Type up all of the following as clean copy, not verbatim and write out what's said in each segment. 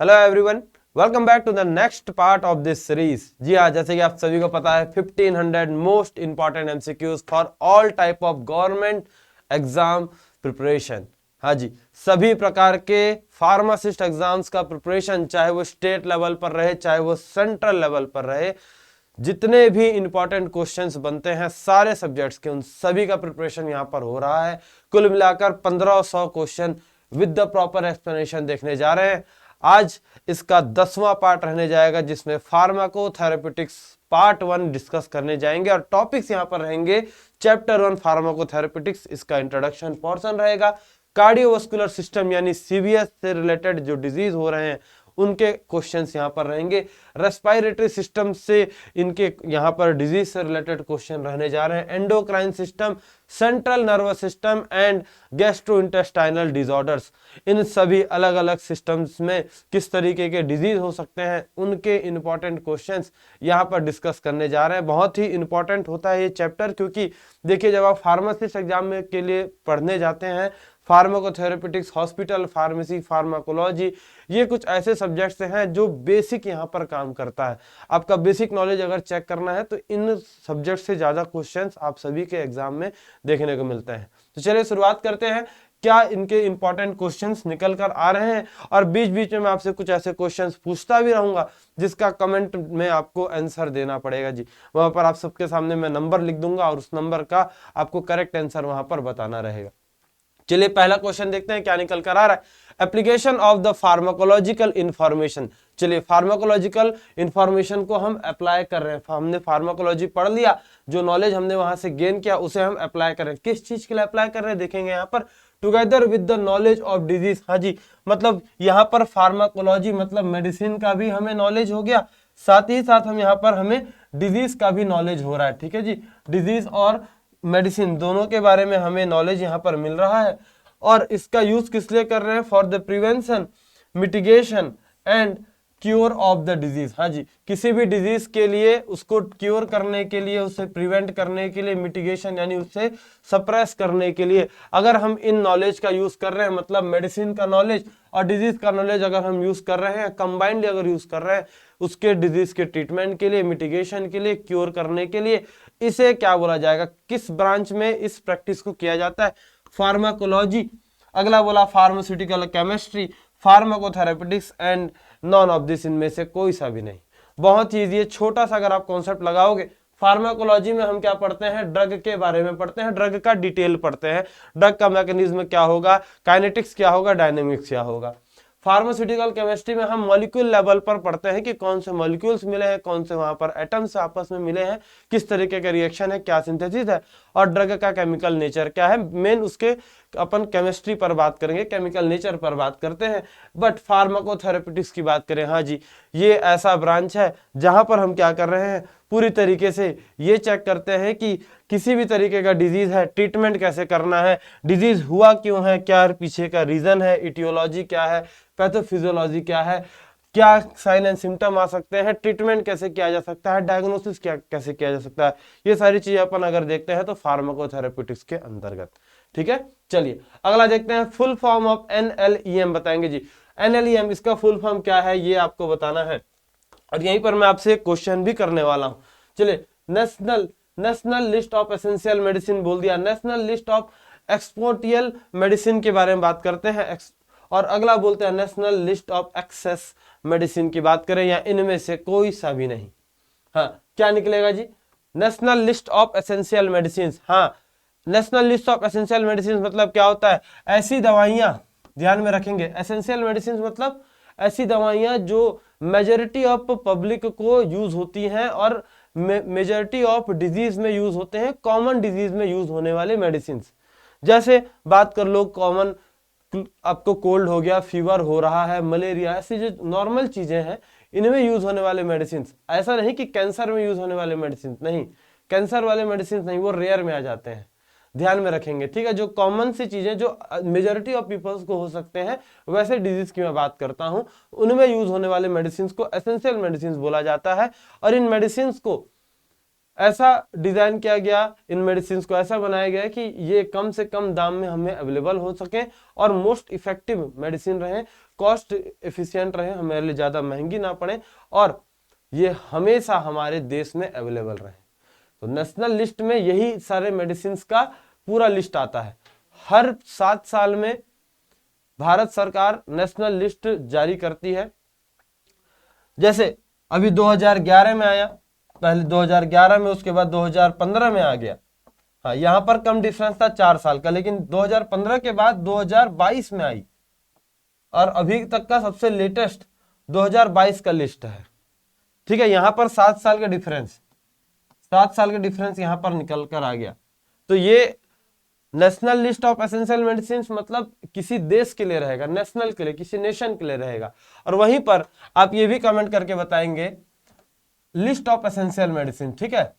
Hello everyone, welcome back to the next part of this series. जी हाँ, जैसे कि आप सभी को पता है 1500 most important MCQs for all type of government exam preparation. हाँ जी, सभी प्रकार के फार्मासिस्ट एग्जाम्स का प्रिपरेशन, चाहे वो स्टेट लेवल पर रहे चाहे वो सेंट्रल लेवल पर रहे, जितने भी इंपॉर्टेंट क्वेश्चंस बनते हैं सारे सब्जेक्ट्स के, उन सभी का प्रिपरेशन यहाँ पर हो रहा है। कुल मिलाकर 1500 question with the proper explanation देखने जा रहे हैं। आज इसका 10वां पार्ट रहने जाएगा, जिसमें फार्माकोथेरेप्यूटिक्स पार्ट 1 डिस्कस करने जाएंगे और टॉपिक्स यहां पर रहेंगे चैप्टर 1 फार्माकोथेरेप्यूटिक्स, इसका इंट्रोडक्शन पोर्शन रहेगा। कार्डियोवास्कुलर सिस्टम यानी सीवीएस से रिलेटेड जो डिजीज हो रहे हैं उनके क्वेश्चंस यहां पर रहेंगे। रेस्पिरेटरी सिस्टम से इनके यहां पर डिजीज से रिलेटेड क्वेश्चन रहने जा रहे हैं। Endocrine system, central nervous system and gastrointestinal disorders, इन सभी अलग अलग सिस्टम्स में किस तरीके के डिजीज हो सकते हैं उनके इंपॉर्टेंट क्वेश्चंस यहां पर डिस्कस करने जा रहे हैं। बहुत ही इंपॉर्टेंट होता है ये चैप्टर, क्योंकि देखिए जब आप फार्मासिस्ट एग्जाम में के लिए पढ़ने जाते हैं, फार्माकोथेरेप्यूटिक्स, हॉस्पिटल फार्मेसी, फार्माकोलॉजी, ये कुछ ऐसे सब्जेक्ट्स हैं जो बेसिक यहाँ पर काम करता है। आपका बेसिक नॉलेज अगर चेक करना है तो इन सब्जेक्ट से ज्यादा क्वेश्चंस आप सभी के एग्जाम में देखने को मिलते हैं। तो चलिए शुरुआत करते हैं, क्या इनके इंपॉर्टेंट क्वेश्चंस निकल कर आ रहे हैं। और बीच बीच में मैं आपसे कुछ ऐसे क्वेश्चंस पूछता भी रहूंगा जिसका कमेंट में आपको आंसर देना पड़ेगा। जी, वहां पर आप सबके सामने मैं नंबर लिख दूंगा और उस नंबर का आपको करेक्ट आंसर वहां पर बताना रहेगा। चलिए पहला क्वेश्चन देखते हैं क्या निकल कर आ रहा है। Application of the pharmacological information. चलिए फार्माकोलॉजिकल इंफॉर्मेशन को हम अप्लाई कर रहे हैं। हमने फार्माकोलॉजी पढ़ लिया, जो नॉलेज हमने वहां से गेन किया उसे हम अप्लाई कर रहे हैं। किस चीज के लिए अप्लाई कर रहे हैं देखेंगे यहाँ पर, together with the knowledge of disease. हाँ जी, मतलब यहाँ पर फार्माकोलॉजी मतलब मेडिसिन का भी हमें नॉलेज हो गया, साथ ही साथ हम यहाँ पर हमें डिजीज का भी नॉलेज हो रहा है। ठीक है जी, डिजीज और मेडिसिन दोनों के बारे में हमें नॉलेज यहाँ पर मिल रहा है। और इसका यूज किस लिए कर रहे हैं? For the prevention, mitigation and cure of the disease. हाँ जी, किसी भी डिजीज के लिए उसको क्योर करने के लिए, उसे प्रिवेंट करने के लिए, मिटिगेशन यानी उससे सप्रेस करने के लिए अगर हम इन नॉलेज का यूज कर रहे हैं, मतलब मेडिसिन का नॉलेज और डिजीज का नॉलेज अगर हम यूज कर रहे हैं, कंबाइंडली अगर यूज कर रहे हैं उसके डिजीज के ट्रीटमेंट के लिए, मिटिगेशन के लिए, क्योर करने के लिए, इसे क्या बोला जाएगा? किस ब्रांच में इस प्रैक्टिस को किया जाता है? फार्माकोलॉजी। अगला बोला pharmaceutical chemistry, pharmacotherapeutics and none of this, इनमें से कोई सा भी नहीं। बहुत ही इजी, छोटा सा अगर आप कॉन्सेप्ट लगाओगे। फार्माकोलॉजी में हम क्या पढ़ते हैं? ड्रग के बारे में पढ़ते हैं, ड्रग का डिटेल पढ़ते हैं, ड्रग का मैकेनिज्म क्या होगा, काइनेटिक्स क्या होगा, डायनेमिक्स क्या होगा। फार्मास्यूटिकल केमिस्ट्री में हम मॉलिक्यूल लेवल पर पढ़ते हैं कि कौन से मॉलिक्यूल्स मिले हैं, कौन से वहां पर एटम्स आपस में मिले हैं, किस तरीके का रिएक्शन है, क्या सिंथेसिस है, और ड्रग का केमिकल नेचर क्या है। मेन उसके अपन केमिस्ट्री पर बात करेंगे, केमिकल नेचर पर बात करते हैं। बट फार्माकोथेरेप्यूटिक्स की बात करें, हाँ जी, ये ऐसा ब्रांच है जहां पर हम क्या कर रहे हैं, पूरी तरीके से ये चेक करते हैं कि किसी भी तरीके का डिजीज है, ट्रीटमेंट कैसे करना है, डिजीज हुआ क्यों है, क्या पीछे का रीजन है, इटियोलॉजी क्या है, पैथोफिजियोलॉजी क्या है, क्या साइन एंड सिम्टम आ सकते हैं, ट्रीटमेंट कैसे किया जा सकता है, डायग्नोसिस क्या कैसे किया जा सकता है, ये सारी चीजें अपन अगर देखते हैं तो फार्माकोथेरेप्यूटिक्स के अंतर्गत। ठीक है, चलिए अगला देखते हैं। फुल फॉर्म ऑफ NLEM बताएंगे जी। NLEM इसका फुल फॉर्म क्या है ये आपको बताना है, और यहीं पर मैं आपसे एक क्वेश्चन भी करने वाला हूं। चलिए, national list of essential medicine बोल दिया, नेशनल लिस्ट ऑफ एक्सपोर्टियल मेडिसिन के बारे में बात करते हैं। और अगला बोलते हैं national list of access medicine की बात करें, या इनमें से कोई सा भी नहीं। हाँ, क्या निकलेगा जी? National list of essential medicine. हाँ, national list of essential medicine मतलब क्या होता है? ऐसी दवाइयां, ध्यान में रखेंगे, एसेंशियल मेडिसिन मतलब ऐसी दवाइयां जो मेजॉरिटी ऑफ पब्लिक को यूज होती हैं और मेजॉरिटी ऑफ डिजीज में यूज होते हैं, कॉमन डिजीज में यूज होने वाले मेडिसिन। जैसे बात कर लो, कॉमन आपको कोल्ड हो गया, फीवर हो रहा है, मलेरिया, ऐसी जो नॉर्मल चीजें हैं इनमें यूज होने वाले मेडिसिन। ऐसा नहीं कि कैंसर में यूज होने वाले मेडिसिन, नहीं, कैंसर वाले मेडिसिन नहीं, वो रेयर में आ जाते हैं, ध्यान में रखेंगे। ठीक है, जो कॉमन सी चीजें जो मेजॉरिटी ऑफ पीपल्स को हो सकते हैं, वैसे डिजीज की मैं बात करता हूं, उनमें यूज होने वाले मेडिसिन को एसेंशियल मेडिसिन बोला जाता है। और इन मेडिसिन को ऐसा डिजाइन किया गया, इन मेडिसिन को ऐसा बनाया गया कि ये कम से कम दाम में हमें अवेलेबल हो सके और मोस्ट इफेक्टिव मेडिसिन रहे, कॉस्ट एफिशिएंट रहे, हमारे लिए ज्यादा महंगी ना पड़े और ये हमेशा हमारे देश में अवेलेबल रहे। तो नेशनल लिस्ट में यही सारे मेडिसिन का पूरा लिस्ट आता है। हर 7 साल में भारत सरकार नेशनल लिस्ट जारी करती है। जैसे अभी 2011 में आया, पहले 2011 में, उसके बाद 2015 में आ गया। हाँ, यहां पर कम डिफरेंस था 4 साल का, लेकिन 2015 के बाद 2022 में आई और अभी तक का सबसे लेटेस्ट 2022 का लिस्ट है। ठीक है, यहां पर 7 साल का डिफरेंस, 7 साल का डिफरेंस यहां पर निकल कर आ गया। तो ये national list of essential medicine मतलब किसी देश के लिए रहेगा, नेशनल के लिए, किसी नेशन के लिए रहेगा। और वहीं पर आप ये भी कमेंट करके बताएंगे लिस्ट ऑफ एसेंशियल मेडिसिन। ठीक है,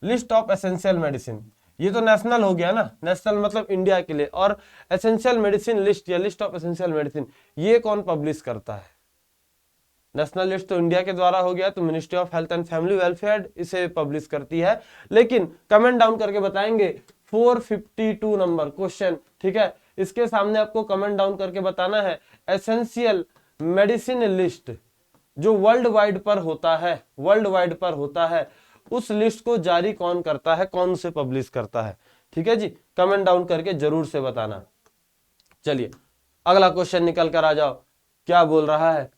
लिस्ट ऑफ एसेंशियल मेडिसिन, ये तो नेशनल हो गया ना, नेशनल मतलब इंडिया के लिए, और एसेंशियल मेडिसिन लिस्ट या लिस्ट ऑफ एसेंशियल मेडिसिन ये कौन पब्लिश करता है? नेशनल लिस्ट तो इंडिया के द्वारा हो गया, तो ministry of health and family welfare इसे पब्लिश करती है। लेकिन कमेंट डाउन करके बताएंगे 452 नंबर क्वेश्चन। ठीक है, इसके सामने आपको कमेंट डाउन करके बताना है एसेंशियल मेडिसिन लिस्ट जो वर्ल्ड वाइड पर होता है, वर्ल्ड वाइड पर होता है, उस लिस्ट को जारी कौन करता है, कौन से पब्लिश करता है। ठीक है जी, कमेंट डाउन करके जरूर से बताना। चलिए अगला क्वेश्चन निकल कर आ जाओ, क्या बोल रहा है?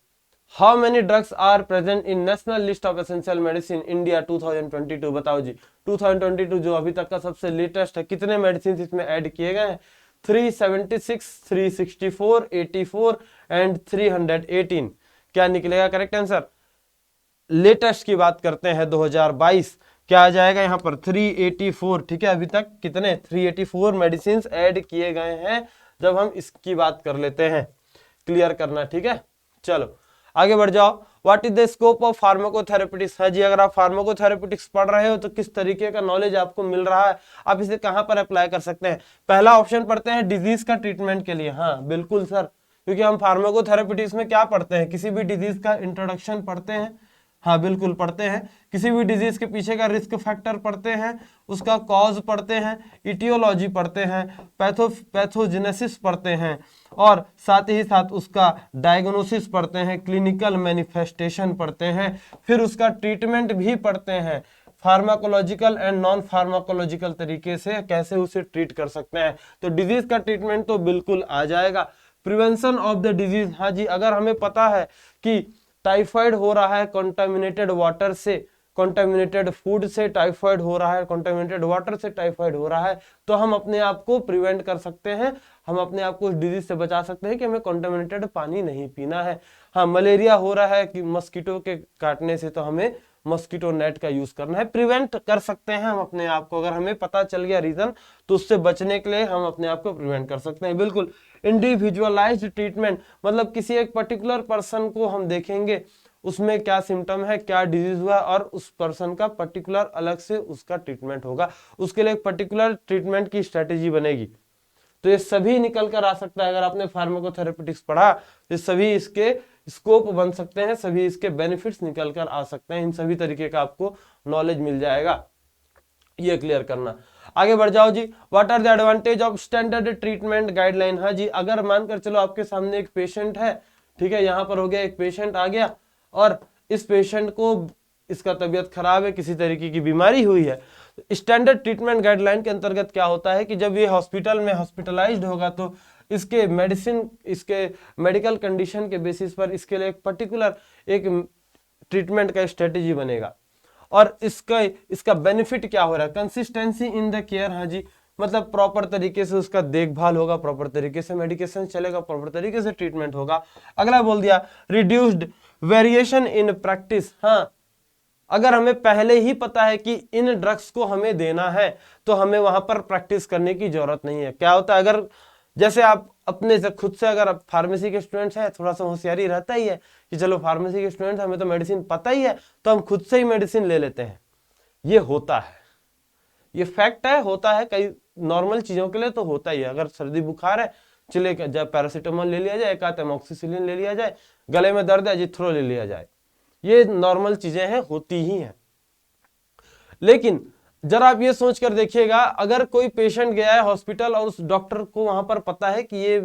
How many drugs are present in national list of essential medicine India 2022? बताओ जी, 2022 जो अभी तक का सबसे लेटेस्ट है, कितने मेडिसिन इसमें ऐड किए गए हैं? 376, 364, 84 एंड 318। क्या निकलेगा करेक्ट आंसर? लेटेस्ट की बात करते हैं 2022, क्या आ जाएगा यहाँ पर? 384। ठीक है, अभी तक कितने 384 मेडिसिन ऐड किए गए हैं जब हम इसकी बात कर लेते हैं, क्लियर करना। ठीक है, चलो आगे बढ़ जाओ। What is the scope of pharmacotherapeutics? है जी, अगर आप फार्माकोथेरेपेटिक्स पढ़ रहे हो तो किस तरीके का नॉलेज आपको मिल रहा है, आप इसे कहां पर अप्लाई कर सकते हैं? पहला ऑप्शन पढ़ते हैं डिजीज का ट्रीटमेंट के लिए। हाँ बिल्कुल सर, क्योंकि हम फार्माकोथेरेपेटिक्स में क्या पढ़ते हैं? किसी भी डिजीज का इंट्रोडक्शन पढ़ते हैं। हाँ बिल्कुल पढ़ते हैं, किसी भी डिजीज के पीछे का रिस्क फैक्टर पढ़ते हैं, उसका कॉज पढ़ते हैं, इटियोलॉजी पढ़ते हैं, पैथोजेनेसिस पढ़ते हैं, और साथ ही साथ उसका डायग्नोसिस पढ़ते हैं, क्लिनिकल मैनिफेस्टेशन पढ़ते हैं, फिर उसका ट्रीटमेंट भी पढ़ते हैं, फार्माकोलॉजिकल एंड नॉन फार्माकोलॉजिकल तरीके से कैसे उसे ट्रीट कर सकते हैं। तो डिजीज का ट्रीटमेंट तो बिल्कुल आ जाएगा। प्रिवेंशन ऑफ द डिजीज, हाँ जी, अगर हमें पता है कि टाइफाइड हो रहा है कंटामिनेटेड वाटर से, कंटामिनेटेड फूड से टाइफाइड हो रहा है, कंटामिनेटेड वाटर से टाइफाइड हो रहा है, तो हम अपने आप को प्रिवेंट कर सकते हैं, हम अपने आप को उस डिजीज से बचा सकते हैं कि हमें कंटामिनेटेड पानी नहीं पीना है। हाँ, मलेरिया हो रहा है कि मस्कीटो के काटने से, तो हमें मस्कीटो नेट का यूज करना है। प्रिवेंट कर सकते हैं हम अपने आप को, अगर हमें पता चल गया रीजन तो उससे बचने के लिए हम अपने आप को प्रिवेंट कर सकते हैं। बिल्कुल। इंडिविजुअलाइज्ड ट्रीटमेंट मतलब किसी एक पर्टिकुलर पर्सन को हम देखेंगे उसमें क्या सिम्टम है, क्या डिजीज हुआ, और उस पर्सन का पर्टिकुलर अलग से उसका ट्रीटमेंट होगा, उसके लिए एक पर्टिकुलर ट्रीटमेंट की स्ट्रेटेजी बनेगी। तो ये सभी निकल कर आ सकता है। अगर आपने फार्माकोथेरेपेटिक्स पढ़ा तो सभी इसके स्कोप बन सकते हैं, सभी इसके बेनिफिट्स निकल कर आ सकते हैं, इन सभी तरीके का आपको नॉलेज मिल जाएगा, ये क्लियर करना। आगे बढ़ जाओ जी। What are the advantage of standard treatment guideline? हाँ जी, अगर मानकर चलो आपके सामने एक पेशेंट है, ठीक है, यहाँ पर हो गया एक पेशेंट आ गया और इस पेशेंट को इसका तबीयत खराब है, किसी तरीके की बीमारी हुई है, स्टैंडर्ड ट्रीटमेंट गाइडलाइन के अंतर्गत क्या होता है कि जब ये हॉस्पिटल में हॉस्पिटलाइज्ड होगा तो इसके मेडिसिन, इसके मेडिकल कंडीशन के बेसिस पर इसके लिए एक पर्टिकुलर एक ट्रीटमेंट का स्ट्रेटेजी बनेगा। और इसका बेनिफिट क्या हो रहा है? Consistency in the care. हाँ जी, मतलब प्रॉपर तरीके से उसका देखभाल होगा, प्रॉपर तरीके से मेडिकेशन चलेगा, प्रॉपर तरीके से ट्रीटमेंट होगा। अगला बोल दिया रिड्यूस्ड वेरिएशन इन प्रैक्टिस। हाँ, अगर हमें पहले ही पता है कि इन ड्रग्स को हमें देना है तो हमें वहां पर प्रैक्टिस करने की जरूरत नहीं है। क्या होता है, अगर जैसे आप अपने से खुद से, अगर आप फार्मेसी के स्टूडेंट्स हैं, थोड़ा सा होशियारी रहता ही है कि चलो फार्मेसी के स्टूडेंट्स, हमें तो मेडिसिन पता ही है, तो हम खुद से ही मेडिसिन ले लेते हैं। ये होता है, ये फैक्ट है, होता है, कई नॉर्मल चीजों के लिए तो होता ही है। अगर सर्दी बुखार है, चले जाए पैरासीटामोल ले लिया जाए, एक आध एमोक्सिसिलिन ले लिया जाए, गले में दर्द है जिथ्रो ले लिया जाए, ये नॉर्मल चीजें हैं, होती ही हैं। लेकिन जरा आप ये सोच कर देखिएगा, अगर कोई पेशेंट गया है हॉस्पिटल और उस डॉक्टर को वहां पर पता है कि ये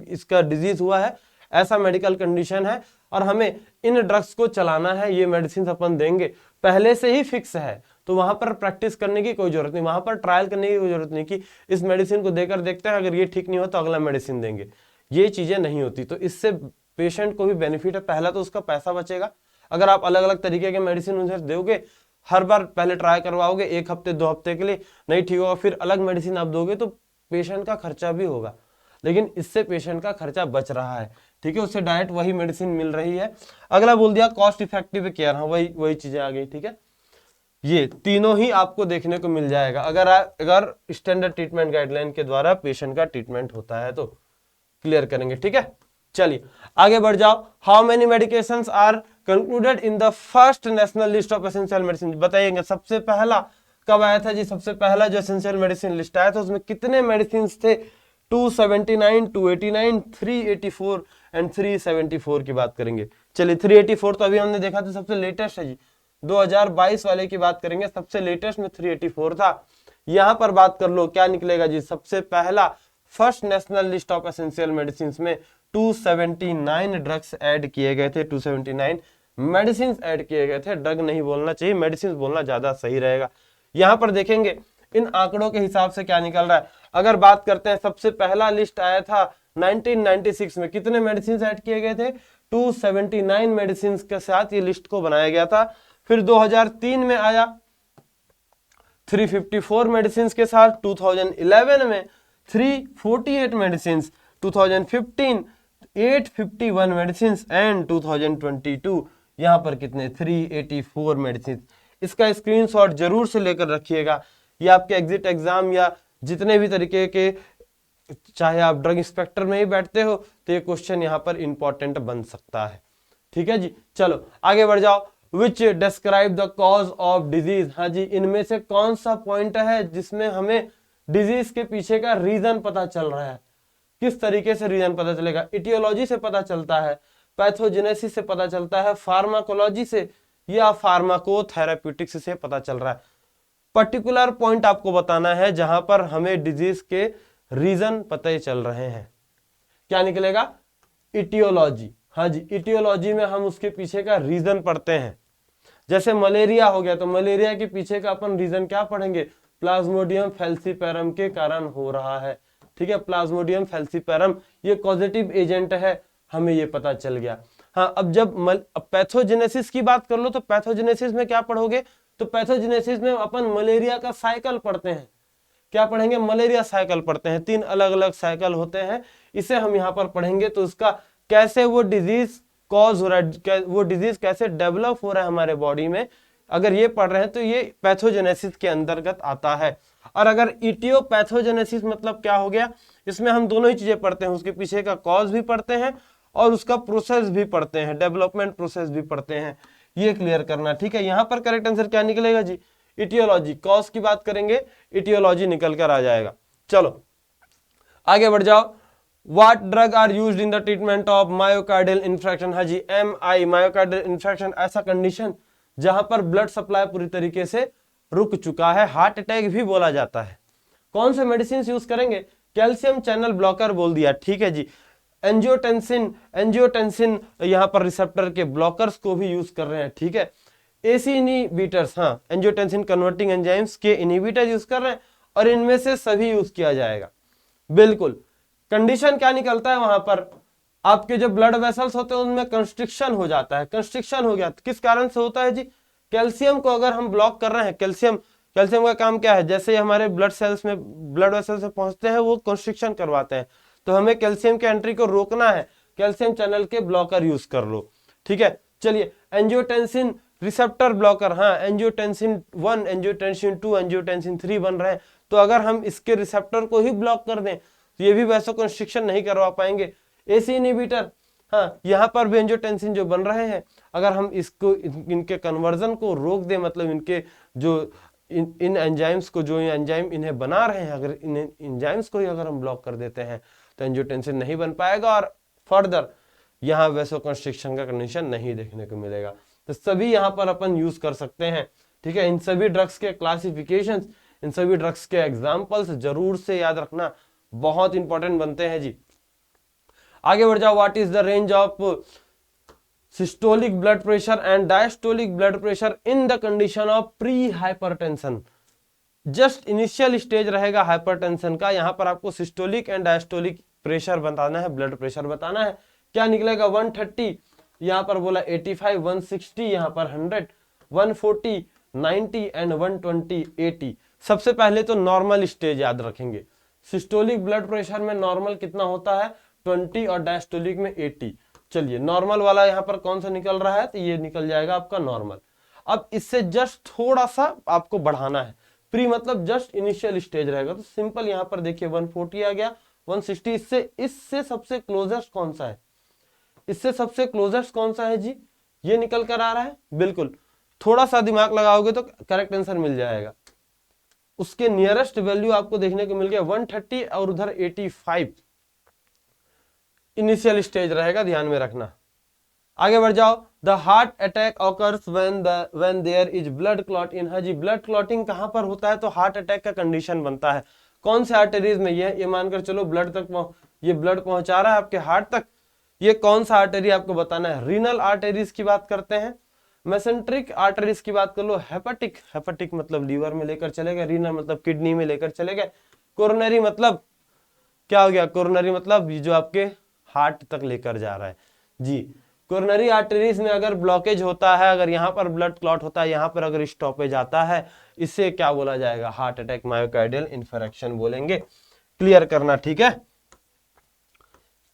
इसका डिजीज हुआ है, ऐसा मेडिकल कंडीशन है और हमें इन ड्रग्स को चलाना है, ये मेडिसिन अपन देंगे, पहले से ही फिक्स है, तो वहां पर प्रैक्टिस करने की कोई जरूरत नहीं, वहां पर ट्रायल करने की कोई जरूरत नहीं कि इस मेडिसिन को देकर देखते हैं, अगर ये ठीक नहीं हो तो अगला मेडिसिन देंगे, ये चीजें नहीं होती। तो इससे पेशेंट को भी बेनिफिट है, पहला तो उसका पैसा बचेगा। अगर आप अलग अलग तरीके के मेडिसिन उन्हें दोगे, हर बार पहले ट्राई करवाओगे 1 हफ्ते 2 हफ्ते के लिए, नहीं ठीक होगा फिर अलग मेडिसिन आप दोगे, तो पेशेंट का खर्चा भी होगा। लेकिन इससे पेशेंट का खर्चा बच रहा है, ठीक है, उससे डायरेक्ट वही मेडिसिन मिल रही है। अगला बोल दिया कॉस्ट इफेक्टिव केयर, हाँ वही चीजें आ गई, ठीक है। ये तीनों ही आपको देखने को मिल जाएगा अगर स्टैंडर्ड ट्रीटमेंट गाइडलाइन के द्वारा पेशेंट का ट्रीटमेंट होता है तो क्लियर करेंगे, ठीक है। चलिए आगे बढ़ जाओ। How many medications are concluded in the first national list of essential medicine, बताइएगा सबसे पहला कब आया था जी? सबसे पहला जो एसेंशियल मेडिसिन लिस्ट आया था उसमें कितने मेडिसिन थे? 279, 289, 384 एंड 374 की बात करेंगे। चलिए 384 तो अभी हमने देखा था, सबसे लेटेस्ट है जी, 2022 वाले की बात करेंगे, सबसे लेटेस्ट में 384 था। यहां पर बात कर लो क्या निकलेगा जी? सबसे पहला first national list of essential medicine में 279 ड्रग्स ऐड किए गए थे, 279 मेडिसिन ऐड किए गए थे, ड्रग नहीं बोलना चाहिए, मेडिसिन बोलना ज्यादा सही रहेगा। यहां पर देखेंगे इन आंकड़ों के हिसाब से क्या निकल रहा है। अगर बात करते हैं, सबसे पहला लिस्ट आया था 1996 में, कितने मेडिसिन ऐड किए गए थे? 279 मेडिसिन के साथ ये लिस्ट को बनाया गया था। फिर 2003 में आया 354 मेडिसिन के साथ, 2011 में 348 मेडिसिन, 2015 851 मेडिसिन एंड 2022 यहां पर कितने? 384 मेडिसिन। इसका स्क्रीनशॉट जरूर से लेकर रखिएगा, ये आपके एग्जिट एग्जाम या जितने भी तरीके के, चाहे आप ड्रग इंस्पेक्टर में ही बैठते हो तो ये क्वेश्चन यहाँ पर इंपॉर्टेंट बन सकता है, ठीक है जी। चलो आगे बढ़ जाओ। विच describe the cause of disease, हाँ जी, इनमें से कौन सा पॉइंट है जिसमें हमें डिजीज के पीछे का रीजन पता चल रहा है? किस तरीके से रीजन पता चलेगा? इटियोलॉजी से पता चलता है, पैथोजेनेसिस से पता चलता है, फार्माकोलॉजी से, या फार्माकोथेराप्यूटिक्स से पता चल रहा है? पर्टिकुलर पॉइंट आपको बताना है जहां पर हमें डिजीज के रीजन पता ही चल रहे हैं। क्या निकलेगा? इटियोलॉजी। हाँ जी, इटियोलॉजी में हम उसके पीछे का रीजन पढ़ते हैं। जैसे मलेरिया हो गया तो मलेरिया के पीछे का अपन रीजन क्या पढ़ेंगे? प्लाज्मोडियम फैल्सीपेरम के कारण हो रहा है, ठीक है, प्लाज्मोडियम फैल्सीपेरम ये कॉजेटिव एजेंट है, हमें ये पता चल गया। हाँ, अब जब पैथोजेनेसिस की बात कर लो तो पैथोजेनेसिस में क्या पढ़ोगे? तो पैथोजेनेसिस में अपन मलेरिया का साइकिल पढ़ते हैं। क्या पढ़ेंगे? मलेरिया साइकिल पढ़ते हैं, 3 अलग अलग साइकिल होते हैं, इसे हम यहाँ पर पढ़ेंगे। तो उसका कैसे वो डिजीज कॉज हो रहा है, वो डिजीज कैसे डेवलप हो रहा है हमारे बॉडी में, अगर ये पढ़ रहे हैं तो ये पैथोजेनेसिस के अंतर्गत आता है। और अगर इटियोपैथोजेनेसिस मतलब क्या हो गया? इसमें हम दोनों ही चीजें पढ़ते हैं, उसके पीछे का कॉज भी पढ़ते हैं और उसका प्रोसेस भी पढ़ते हैं, डेवलपमेंट प्रोसेस भी पढ़ते हैं, ये क्लियर करना, ठीक है। यहाँ पर करेक्ट आंसर क्या निकलेगा जी? इटियोलॉजी। कॉज की बात करेंगे, इटियोलॉजी निकल कर आ जाएगा। चलो आगे बढ़ जाओ। What drug are used in the treatment of myocardial infarction? हाँ जी, MI मायोकार्डियल इन्फेक्शन, ऐसा कंडीशन जहां पर ब्लड सप्लाई पूरी तरीके से रुक चुका है, हार्ट अटैक भी बोला जाता है। कौन से मेडिसिन यूज करेंगे? कैल्शियम चैनल ब्लॉकर बोल दिया, ठीक है जी। एंजियोटेंसिन यहाँ पर रिसेप्टर के ब्लॉकर्स को भी यूज कर रहे हैं, ठीक है। एसी इनहिबिटर्स, हाँ, एंजियोटेंसिन कन्वर्टिंग एंजाइम्स के इनहिबिटर यूज कर रहे हैं और इनमें से सभी यूज किया जाएगा, बिल्कुल। कंडीशन क्या निकलता है वहां पर? आपके जो ब्लड वेसल्स होते हैं उनमें कंस्ट्रिक्शन हो जाता है, कंस्ट्रिक्शन हो गया, किस कारण से होता है जी? कैल्शियम को अगर हम ब्लॉक कर रहे हैं, कैल्शियम का काम क्या है? जैसे हमारे ब्लड सेल्स में, ब्लड वेसल्स में पहुंचते हैं, वो कंस्ट्रिक्शन करवाते हैं, तो हमें कैल्शियम के एंट्री को रोकना है, कैल्शियम चैनल के ब्लॉकर यूज कर लो, ठीक है। चलिए, एंजियोटेंसिन रिसेप्टर ब्लॉकर, हाँ, एंजियोटेंसिन 1, एंजियोटेंसिन 2, एंजियोटेंसिन 3 बन रहे हैं, तो अगर हम इसके रिसेप्टर को ही ब्लॉक कर दें तो ये भी वैसा कंस्ट्रिक्शन नहीं करवा पाएंगे। एसी इनहिबिटर, हाँ, यहाँ पर भी एंजियोटेंसिन जो बन रहे हैं, अगर हम इसको इनके कन्वर्जन को रोक दें, मतलब इनके जो इन एंजाइम्स को, जो एंजाइम इन्हें बना रहे हैं, अगर इन एंजाइम्स को ही अगर हम ब्लॉक कर देते हैं तो एंजियोटेंसिन नहीं बन पाएगा और फर्दर यहाँ वैसो कंस्ट्रिक्शन का कंडीशन नहीं देखने को मिलेगा। तो सभी यहाँ पर अपन यूज कर सकते हैं, ठीक है। इन सभी ड्रग्स के क्लासिफिकेशंस, इन सभी ड्रग्स के एग्जांपल्स जरूर से याद रखना, बहुत इंपॉर्टेंट बनते हैं जी। आगे बढ़ जाओ। What is the range of systolic blood pressure and diastolic blood pressure in the condition of pre hypertension. Just initial stage रहेगा हाइपरटेंशन का, यहां पर आपको सिस्टोलिक एंड डायस्टोलिक प्रेशर बताना है, ब्लड प्रेशर बताना है। क्या निकलेगा? 130, यहां पर बोला 85, 160, यहां पर 100, 140, 90 एंड 120, 80। सबसे पहले तो नॉर्मल स्टेज याद रखेंगे। सिस्टोलिक ब्लड प्रेशर में नॉर्मल कितना होता है? 20 और डायस्टोलिक में 80। चलिए नॉर्मल वाला यहां पर कौन सा निकल रहा है? तो ये निकल जाएगा आपका नॉर्मल। अब इससे जस्ट थोड़ा सा आपको बढ़ाना है। प्री मतलब जस्ट इनिशियल स्टेज रहेगा, तो सिंपल यहां पर देखिए 140 आ गया, 160। इससे सबसे क्लोजेस्ट कौन सा है? इससे सबसे क्लोजेस्ट कौन सा है जी? ये निकल कर आ रहा है, बिल्कुल। थोड़ा सा दिमाग लगाओगे तो करेक्ट आंसर मिल जाएगा। उसके नियरेस्ट वैल्यू आपको देखने को मिल गया 130 और उधर 85 इनिशियल स्टेज रहेगा, ध्यान में रखना। आगे बढ़ जाओ। The heart attack occurs when there is blood clot in. हाँ जी, ब्लड क्लॉटिंग कहां पर होता है? तो हार्ट अटैक का कंडीशन बनता है। कौन से आर्टरीज में? ये मानकर चलो ब्लड तक ये ब्लड पहुंचा रहा है आपके हार्ट तक। ये कौन सा आर्टरी आपको बताना है? रीनल आर्टरीज की बात करते हैं, मेसेंट्रिक आर्टरीज की बात कर लो, हेपेटिक मतलब लीवर में लेकर चले गए, रीनल मतलब किडनी में लेकर चले गए, कोरोनरी मतलब क्या हो गया? कोरोनरी मतलब जो आपके हार्ट तक लेकर जा रहा है जी। कोरोनरी आर्टरीज में अगर ब्लॉकेज होता है, अगर यहाँ पर ब्लड क्लॉट होता है, यहाँ पर अगर स्टॉपेज आता है, इससे क्या बोला जाएगा? हार्ट अटैक, मायोकार्डियल इन्फार्क्शन बोलेंगे। क्लियर करना, ठीक है।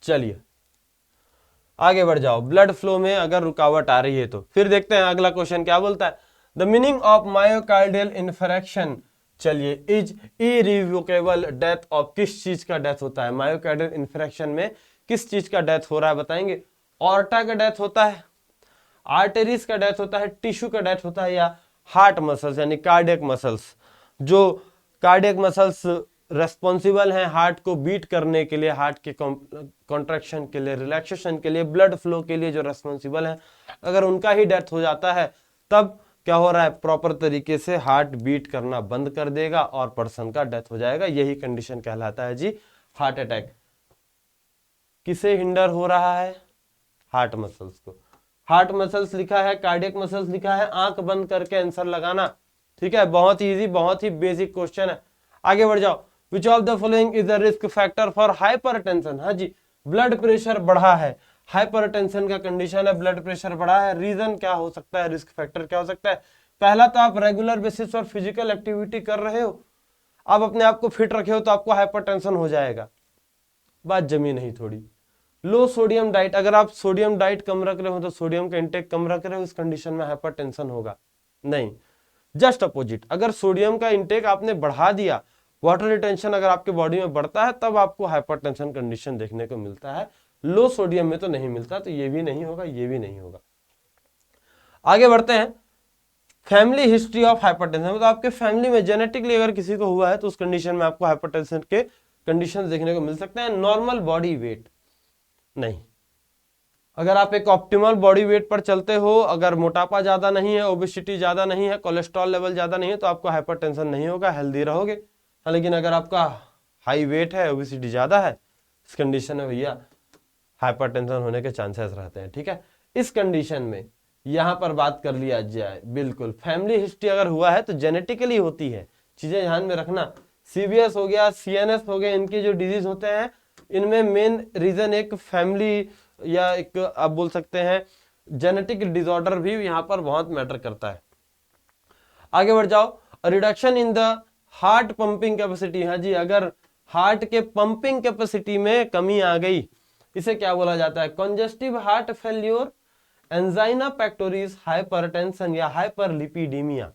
चलिए आगे बढ़ जाओ। ब्लड फ्लो में अगर रुकावट आ रही है तो फिर देखते हैं अगला क्वेश्चन क्या बोलता है। The meaning of myocardial infarction, चलिए, इज इरिवोकेबल डेथ ऑफ। किस चीज का डेथ होता है? मायोकार्डियल इन्फार्क्शन में किस चीज का डेथ हो रहा है बताएंगे? ऑर्टा का डेथ होता है, आर्टरीज का डेथ होता है, टिश्यू का डेथ होता है, या हार्ट मसल्स यानी कार्डियक मसल्स। जो कार्डियक मसल्स रेस्पॉन्सिबल हैं हार्ट को बीट करने के लिए, हार्ट के कॉन्ट्रैक्शन के लिए, रिलैक्सेशन के लिए, ब्लड फ्लो के लिए जो रेस्पॉन्सिबल है, अगर उनका ही डेथ हो जाता है तब क्या हो रहा है? प्रॉपर तरीके से हार्ट बीट करना बंद कर देगा और पर्सन का डेथ हो जाएगा। यही कंडीशन कहलाता है जी हार्ट अटैक। किसे हिंडर हो रहा है? हार्ट मसल्स को। हार्ट मसल्स लिखा है, कार्डियक मसल्स लिखा है, आंख बंद करके आंसर लगाना, ठीक है। बहुत इजी, बहुत ही बेसिक क्वेश्चन है। आगे बढ़ जाओ। Which of the following is the risk factor for hypertension. हाँ जी, ब्लड प्रेशर बढ़ा है, हाइपरटेंशन का कंडीशन है, ब्लड प्रेशर बढ़ा है, रीजन क्या हो सकता है? रिस्क फैक्टर क्या हो सकता है? पहला तो आप रेगुलर बेसिस पर फिजिकल एक्टिविटी कर रहे हो, आप अपने आप को फिट रखे हो तो आपको हाइपरटेंशन हो जाएगा, बात जमी नहीं थोड़ी। लो सोडियम डाइट, अगर आप सोडियम डाइट कम रख रहे हो तो सोडियम का इंटेक कम रख रहे हो, इस कंडीशन में हाइपरटेंशन होगा नहीं। जस्ट अपोजिट, अगर सोडियम का इंटेक आपने बढ़ा दिया, वाटर रिटेंशन अगर आपके बॉडी में बढ़ता है, तब आपको हाइपरटेंशन कंडीशन देखने को मिलता है। लो सोडियम में तो नहीं मिलता, तो ये भी नहीं होगा, ये भी नहीं होगा। आगे बढ़ते हैं। फैमिली हिस्ट्री ऑफ हाइपरटेंशन, मतलब आपके फैमिली में जेनेटिकली अगर किसी को हुआ है तो उस कंडीशन में आपको हाइपरटेंशन के कंडीशन देखने को मिल सकते हैं। नॉर्मल बॉडी वेट नहीं, अगर आप एक ऑप्टिमल बॉडी वेट पर चलते हो, अगर मोटापा ज्यादा नहीं है, ओबेसिटी ज्यादा नहीं है, कोलेस्ट्रॉल लेवल ज्यादा नहीं है, तो आपको हाइपरटेंशन नहीं होगा, हेल्दी रहोगे। लेकिन अगर आपका हाई वेट है, ओबेसिटी ज्यादा है, इस कंडीशन में भैया हाइपरटेंशन होने के चांसेस रहते हैं, ठीक है। इस कंडीशन में यहां पर बात कर लिया जाए, बिल्कुल फैमिली हिस्ट्री अगर हुआ है तो जेनेटिकली होती है, चीजें ध्यान में रखना। सीवीएस हो गया, सीएनएस हो गया, इनके जो डिजीज होते हैं, इनमें मेन रीजन एक फैमिली या एक आप बोल सकते हैं जेनेटिक डिसऑर्डर भी यहाँ पर बहुत मैटर करता है। आगे बढ़ जाओ। Reduction in the heart pumping capacity, हाँ जी, अगर हार्ट के पंपिंग कैपेसिटी में कमी आ गई, इसे क्या बोला जाता है? Congestive heart failure, angina pectoris, hypertension या हाइपरलिपिडीमिया।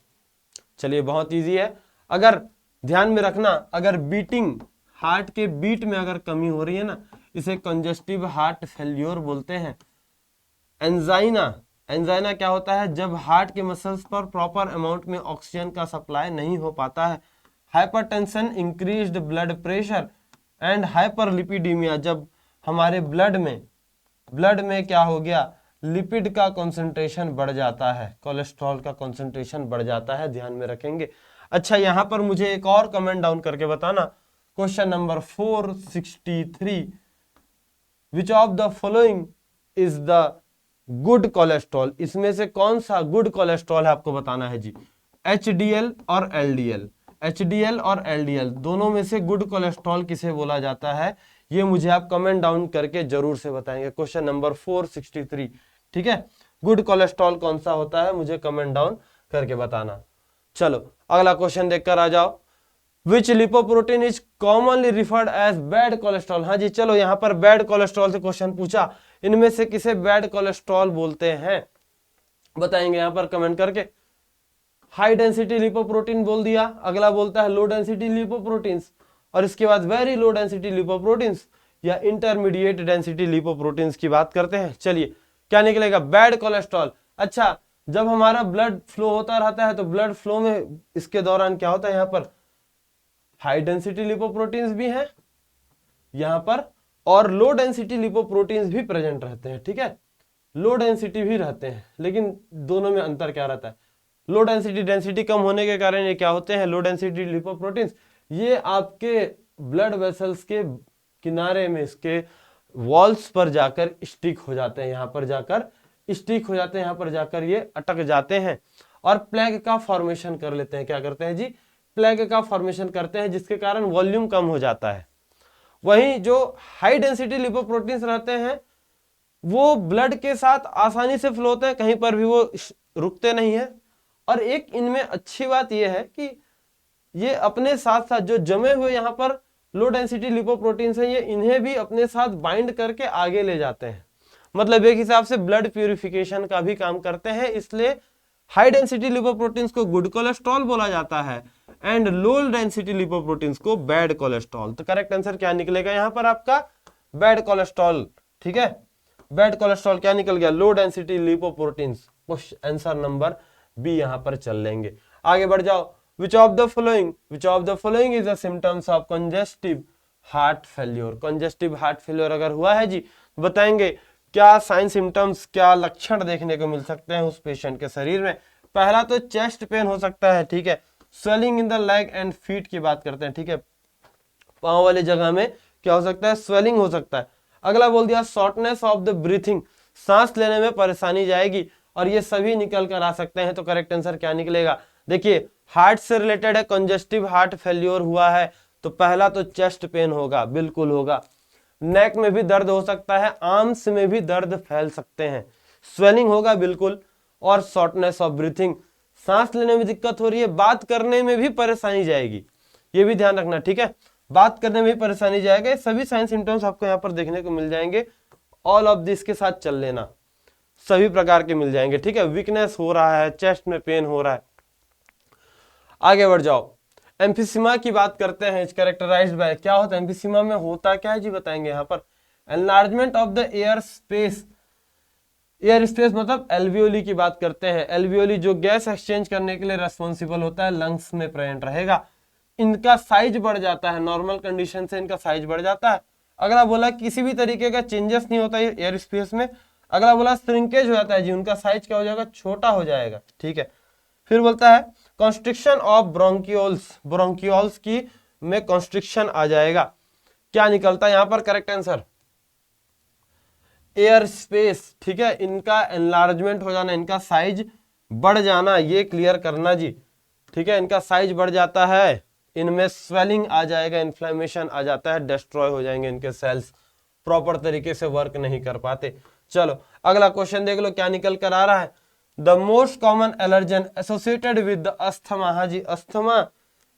चलिए बहुत इजी है, अगर ध्यान में रखना, अगर बीटिंग हार्ट के बीट में अगर कमी हो रही है ना, इसे कंजेस्टिव हार्ट फेल्योर बोलते हैं। एंजाइना क्या होता है? जब हार्ट के मसल्स पर प्रॉपर अमाउंट में ऑक्सीजन का सप्लाई नहीं हो पाता है। Hypertension, increased blood pressure and hyperlipidaemia, जब हमारे ब्लड में क्या हो गया? लिपिड का कॉन्सेंट्रेशन बढ़ जाता है, कोलेस्ट्रॉल का कॉन्सेंट्रेशन बढ़ जाता है, ध्यान में रखेंगे। अच्छा, यहां पर मुझे एक और कमेंट डाउन करके बताना, question number 463, which of the following is the good cholesterol, इसमें से कौन सा गुड कोलेस्ट्रॉल है आपको बताना है जी। HDL और LDL, HDL और LDL दोनों में से गुड कोलेस्ट्रॉल किसे बोला जाता है, ये मुझे आप कमेंट डाउन करके जरूर से बताएंगे। क्वेश्चन नंबर 463, ठीक है, गुड कोलेस्ट्रॉल कौन सा होता है मुझे कमेंट डाउन करके बताना। चलो अगला क्वेश्चन देखकर आ जाओ, which lipoprotein is commonly referred as bad cholesterol. हाँ जी, चलो यहाँ पर बैड कोलेस्ट्रॉल से क्वेश्चन पूछा, इनमें से किसे बैड कोलेस्ट्रॉल बोलते हैं, बताएंगे यहाँ पर कमेंट करके। हाई डेंसिटी लिपोप्रोटीन बोल दिया, अगला बोलता है लो डेंसिटी लिपोप्रोटीन्स, और इसके बाद वेरी लो डेंसिटी लिपोप्रोटीन्स या इंटरमीडिएट डेंसिटी लिपोप्रोटीन्स की बात करते हैं। चलिए क्या निकलेगा, बैड कोलेस्ट्रॉल। अच्छा, जब हमारा ब्लड फ्लो होता रहता है तो ब्लड फ्लो में इसके दौरान क्या होता है, यहाँ पर हाई डेंसिटी लिपोप्रोटीन्स भी हैं यहाँ पर, और लो डेंसिटी लिपोप्रोटीन्स भी प्रेजेंट रहते हैं, ठीक है, लो डेंसिटी भी रहते हैं, लेकिन दोनों में अंतर क्या रहता है, लो डेंसिटी कम होने के कारण ये क्या होते हैं, लो डेंसिटी लिपोप्रोटीन्स, ये आपके ब्लड वेसल्स के किनारे में इसके वॉल्स पर जाकर स्टिक हो जाते हैं, यहाँ पर जाकर स्टिक हो जाते हैं, यहाँ पर जाकर ये अटक जाते हैं और प्लेग का फॉर्मेशन कर लेते हैं। क्या करते हैं जी, प्लेग का फॉर्मेशन करते हैं, जिसके कारण वॉल्यूम कम हो जाता है। वहीं जो हाई डेंसिटी लिपोप्रोटीन्स रहते हैं वो ब्लड के साथ आसानी से फ्लो होते हैं, कहीं पर भी वो रुकते नहीं है। और एक इनमें अच्छी बात यह है कि ये अपने साथ साथ जो जमे हुए यहाँ पर लो डेंसिटी लिपोप्रोटीन्स हैं, ये इन्हें भी अपने साथ बाइंड करके आगे ले जाते हैं, मतलब एक हिसाब से ब्लड प्यूरिफिकेशन का भी काम करते हैं। इसलिए हाई डेंसिटी लिपोप्रोटीन्स को गुड कोलेस्ट्रॉल बोला जाता है एंड लो डेंसिटी लिपोप्रोटीन्स को बैड कोलेस्ट्रॉल। तो करेक्ट आंसर क्या निकलेगा यहाँ पर आपका, बैड कोलेस्ट्रॉल, ठीक है, बैड कोलेस्ट्रॉल क्या निकल गया, low density lipoproteins. Answer number B यहाँ पर चल लेंगे। आगे बढ़ जाओ, which of the following is the symptoms of congestive heart failure. Congestive heart failure अगर हुआ है जी, बताएंगे क्या साइन सिम्टम्स, क्या लक्षण देखने को मिल सकते हैं उस पेशेंट के शरीर में। पहला तो चेस्ट पेन हो सकता है, ठीक है, swelling in the leg and feet की बात करते हैं, ठीक है, पांव वाली जगह में क्या हो सकता है, स्वेलिंग हो सकता है। अगला बोल दिया शॉर्टनेस ऑफ द ब्रीथिंग, सांस लेने में परेशानी जाएगी, और ये सभी निकल कर आ सकते हैं। तो करेक्ट आंसर क्या निकलेगा, देखिए हार्ट से रिलेटेड है, कंजेस्टिव हार्ट फेल्योर हुआ है तो पहला तो चेस्ट पेन होगा, बिल्कुल होगा। नेक में भी दर्द हो सकता है, आर्म्स में भी दर्द फैल सकते हैं, स्वेलिंग होगा बिल्कुल, और शॉर्टनेस ऑफ ब्रीथिंग, सांस लेने में दिक्कत हो रही है, बात करने में भी परेशानी जाएगी, ये भी ध्यान रखना, ठीक है, बात करने में भी परेशानी जाएगा। सभी साइन सिम्टम्स आपको यहाँ पर देखने को मिल जाएंगे, ऑल ऑफ दिस के साथ चल लेना, सभी प्रकार के मिल जाएंगे, ठीक है। वीकनेस हो रहा है, चेस्ट में पेन हो रहा है। आगे बढ़ जाओ, एम्फिसीमा की बात करते हैं, कैरेक्टराइज्ड बाय, क्या होता है एम्फिसीमा में, होता क्या है जी, बताएंगे यहाँ पर। Enlargement of the air space मतलब एल्वियोली की बात करते हैं। एल्वियोली जो गैस एक्सचेंज करने के लिए रेस्पॉन्सिबल होता है, लंग्स में प्रेजेंट रहेगा। इनका साइज बढ़ जाता है, नॉर्मल कंडीशन से इनका साइज बढ़ जाता है। अगला बोला किसी भी तरीके का चेंजेस नहीं होता है एयर स्पेस में। अगला बोला श्रिंकेज हो जाता है जी, उनका साइज क्या हो जाएगा, छोटा हो जाएगा, ठीक है। फिर बोलता है कॉन्स्ट्रिक्शन ऑफ ब्रोंकियोल्स की में कॉन्स्ट्रिक्शन आ जाएगा। क्या निकलता है यहाँ पर करेक्ट आंसर, एयर स्पेस, ठीक है, इनका एनलार्जमेंट हो जाना, इनका साइज बढ़ जाना, ये क्लियर करना जी, ठीक है, इनका साइज बढ़ जाता है, इनमें स्वेलिंग आ जाएगा, इन्फ्लेमेशन आ जाता है, डिस्ट्रॉय हो जाएंगे इनके सेल्स, प्रॉपर तरीके से वर्क नहीं कर पाते। चलो अगला क्वेश्चन देख लो क्या निकल कर आ रहा है, the most common allergen associated with asthma. हाँ जी, अस्थमा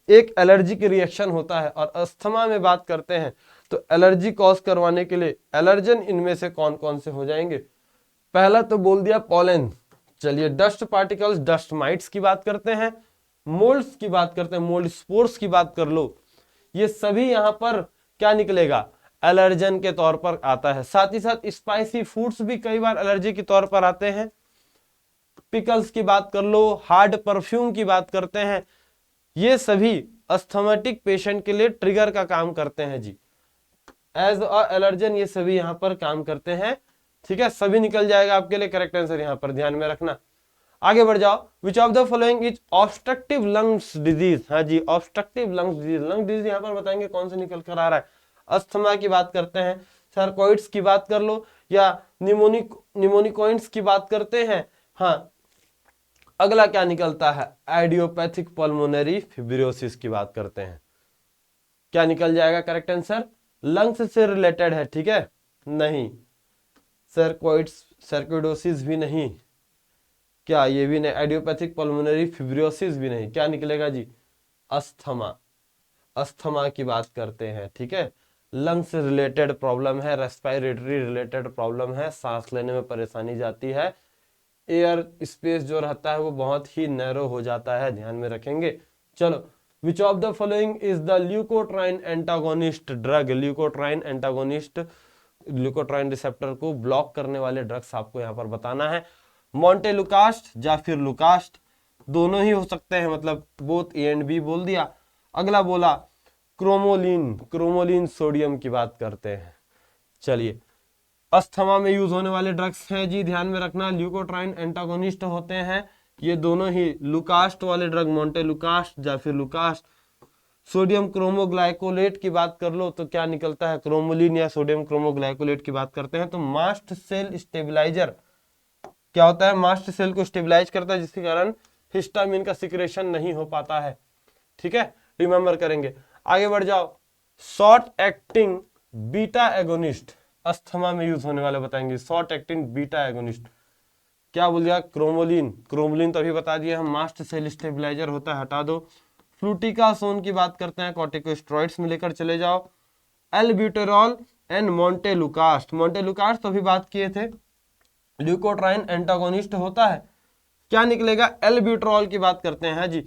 एक एलर्जिक रिएक्शन होता है, और अस्थमा में बात करते हैं तो एलर्जी कॉज करवाने के लिए एलर्जन इनमें से कौन कौन से हो जाएंगे। पहला तो बोल दिया पॉलन, चलिए डस्ट पार्टिकल्स, डस्ट माइट्स की बात करते हैं, मोल्ड्स की बात करते हैं, मोल्ड स्पोर्स की बात कर लो, ये सभी यहाँ पर क्या निकलेगा, एलर्जन के तौर पर आता है। साथ ही साथ स्पाइसी फूड्स भी कई बार एलर्जी के तौर पर आते हैं, पिकल्स की बात कर लो, हार्ड परफ्यूम की बात करते हैं, ये सभी अस्थमेटिक पेशेंट के लिए ट्रिगर का काम करते हैं जी, एज अ एलर्जन ये सभी यहाँ पर काम करते हैं ठीक है, सभी निकल जाएगा आपके लिए करेक्ट आंसर, यहां पर ध्यान में रखना। आगे बढ़ जाओ, which of the following is obstructive lungs disease. हाँ जी, obstructive lungs disease, lung disease यहां पर बताएंगे कौन से निकल कर आ रहा है। अस्थमा की बात करते हैं, सर्कोइड्स की बात कर लो, या निमोनिकोइड्स की बात करते हैं। हाँ, अगला क्या निकलता है, आइडियोपैथिक पल्मोनरी फिब्रोसिस की बात करते हैं। क्या निकल जाएगा करेक्ट आंसर, लंग्स से रिलेटेड है, ठीक है, नहीं। सर्कोइडोसिस भी नहीं, क्या ये भी नहीं, आइडियोपैथिक पल्मोनरी फिब्रोसिस भी नहीं, क्या निकलेगा जी, अस्थमा। अस्थमा की बात करते हैं, ठीक है, लंग से रिलेटेड प्रॉब्लम है, रेस्पिरेटरी रिलेटेड प्रॉब्लम है, सांस लेने में परेशानी जाती है, एयर स्पेस जो रहता है वो बहुत ही नैरो हो जाता है, ध्यान में रखेंगे। चलो, विच of the following is the leukotriene antagonist drug. Leukotriene antagonist, leukotriene receptor को ब्लॉक करने वाले ड्रग्स आपको यहाँ पर बताना है। मोंटेलुकास्ट या फिर लुकास्ट, दोनों ही हो सकते हैं, मतलब बोथ ए एंड बी बोल दिया। अगला बोला क्रोमोलिन, क्रोमोलिन सोडियम की बात करते हैं। चलिए, अस्थमा में यूज होने वाले ड्रग्स हैं जी, ध्यान में रखना, ल्यूकोट्राइन एंटागोनिस्ट होते हैं ये दोनों ही। लुकास्ट वाले ड्रग मोंटेलुकास्ट या फिर लुकास्ट। सोडियम क्रोमोग्लाइकोलेट की बात कर लो तो क्या निकलता है, क्रोमोलिन या सोडियम क्रोमोग्लाइकोलेट की बात करते हैं तो मास्ट सेल स्टेबलाइजर। क्या होता है, मास्ट सेल को स्टेबलाइज करता है, जिसके कारण हिस्टामिन का सिक्रेशन नहीं हो पाता है, ठीक है, रिमेंबर करेंगे। आगे बढ़ जाओ, short acting beta agonist, asthma में यूज होने वाले बताएंगे, शॉर्ट एक्टिंग बीटा एगोनिस्ट। क्या बोल दिया, क्रोमोलिन, क्रोमोलिन तो अभी बता दिया हम, मास्ट सेल स्टेबलाइजर होता है, हटा दो। फ्लूटिकासोन की बात करते हैं, कॉर्टिकोस्टेरॉइड्स में लेकर चले जाओ। एल्ब्यूटेरॉल एंड मोंटेलुकास्ट, मोंटेलुकास्ट तो अभी बात किए थे, ल्यूकोट्राइन एंटागोनिस्ट होता है, क्या निकलेगा, एल्ब्यूटेरॉल की बात करते हैं जी,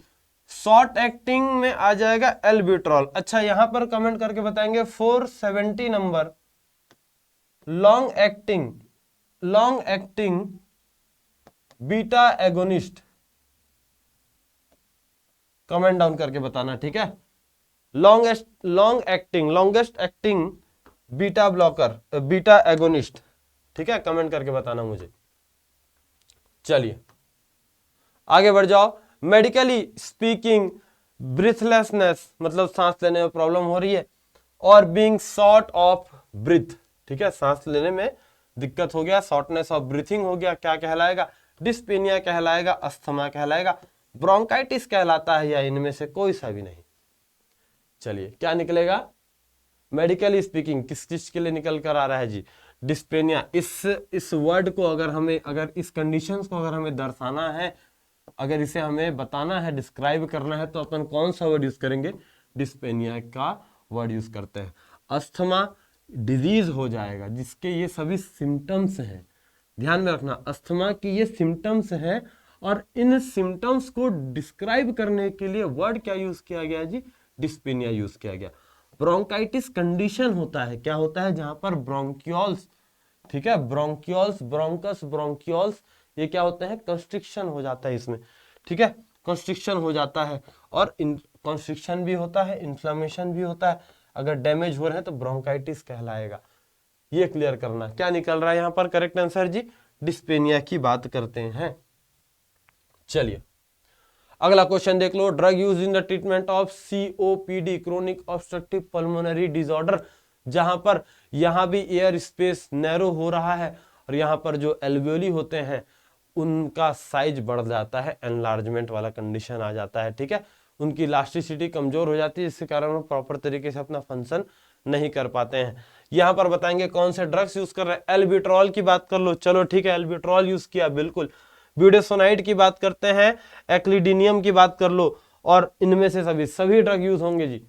शॉर्ट एक्टिंग में आ जाएगा एल्ब्यूटेरॉल। अच्छा, यहां पर कमेंट करके बताएंगे 470 number, long acting beta agonist, comment down करके बताना, ठीक है। Longest acting beta blocker, beta agonist, ठीक है, कमेंट करके बताना मुझे। चलिए आगे बढ़ जाओ, मेडिकली स्पीकिंग ब्रीथलेसनेस, मतलब सांस लेने में प्रॉब्लम हो रही है, और बीइंग शॉर्ट ऑफ ब्रीथ, ठीक है, सांस लेने में दिक्कत हो गया, शॉर्टनेस ऑफ ब्रीथिंग हो गया, क्या कहलाएगा, डिस्पेनिया कहलाएगा, अस्थमा कहलाएगा, ब्रोंकाइटिस कहलाता है, या इनमें से कोई सा भी नहीं। चलिए क्या निकलेगा, मेडिकली स्पीकिंग किस चीज के लिए निकल कर आ रहा है जी, डिस्पेनिया। इस वर्ड को अगर इस कंडीशंस को अगर हमें दर्शाना है, अगर इसे हमें बताना है, डिस्क्राइब करना है, तो अपन कौन सा वर्ड यूज करेंगे, डिस्पेनिया का वर्ड यूज करते हैं। अस्थमा डिजीज हो जाएगा जिसके ये सभी सिम्टम्स हैं, ध्यान में रखना, अस्थमा की ये सिम्टम्स हैं, और इन सिम्टम्स को डिस्क्राइब करने के लिए वर्ड क्या यूज किया गया जी, डिस्पेनिया यूज किया गया। ब्रोंकाइटिस कंडीशन होता है, क्या होता है, जहां पर ब्रोंक्यूल्स, ठीक है, ब्रोंक्यूल्स, ब्रोंकस, ब्रोंक्यूल्स, ये क्या होते हैं, कंस्ट्रिक्शन हो जाता है इसमें, ठीक है, कंस्ट्रिक्शन हो जाता है, और कंस्ट्रिक्शन भी होता है, इन्फ्लेमेशन भी होता है, अगर डैमेज हो रहे हैं तो ब्रोंकाइटिस कहलाएगा। ये क्लियर करना, क्या निकल रहा है यहाँ पर करेक्ट आंसर जी, डिस्पेनिया की बात करते हैं। चलिए अगला क्वेश्चन देख लो, drug use in the treatment of COPD, chronic obstructive pulmonary disorder, जहां पर यहां भी एयर स्पेस नैरो हो रहा है, और यहां पर जो एल्वियोली होते हैं उनका साइज बढ़ जाता है, एनलार्जमेंट वाला कंडीशन आ जाता है, ठीक है, उनकी इलास्टिसिटी कमजोर हो जाती है, जिसके कारण वो प्रॉपर तरीके से अपना फंक्शन नहीं कर पाते हैं। यहां पर बताएंगे कौन से ड्रग्स यूज कर रहे हैं, एल्ब्यूटेरॉल की बात कर लो, चलो ठीक है, एल्ब्यूटेरॉल यूज किया, बिल्कुल। ब्यूडेसोनाइड की बात करते हैं, एक्लिडिनियम की बात कर लो, और इनमें से सभी ड्रग यूज होंगे जी,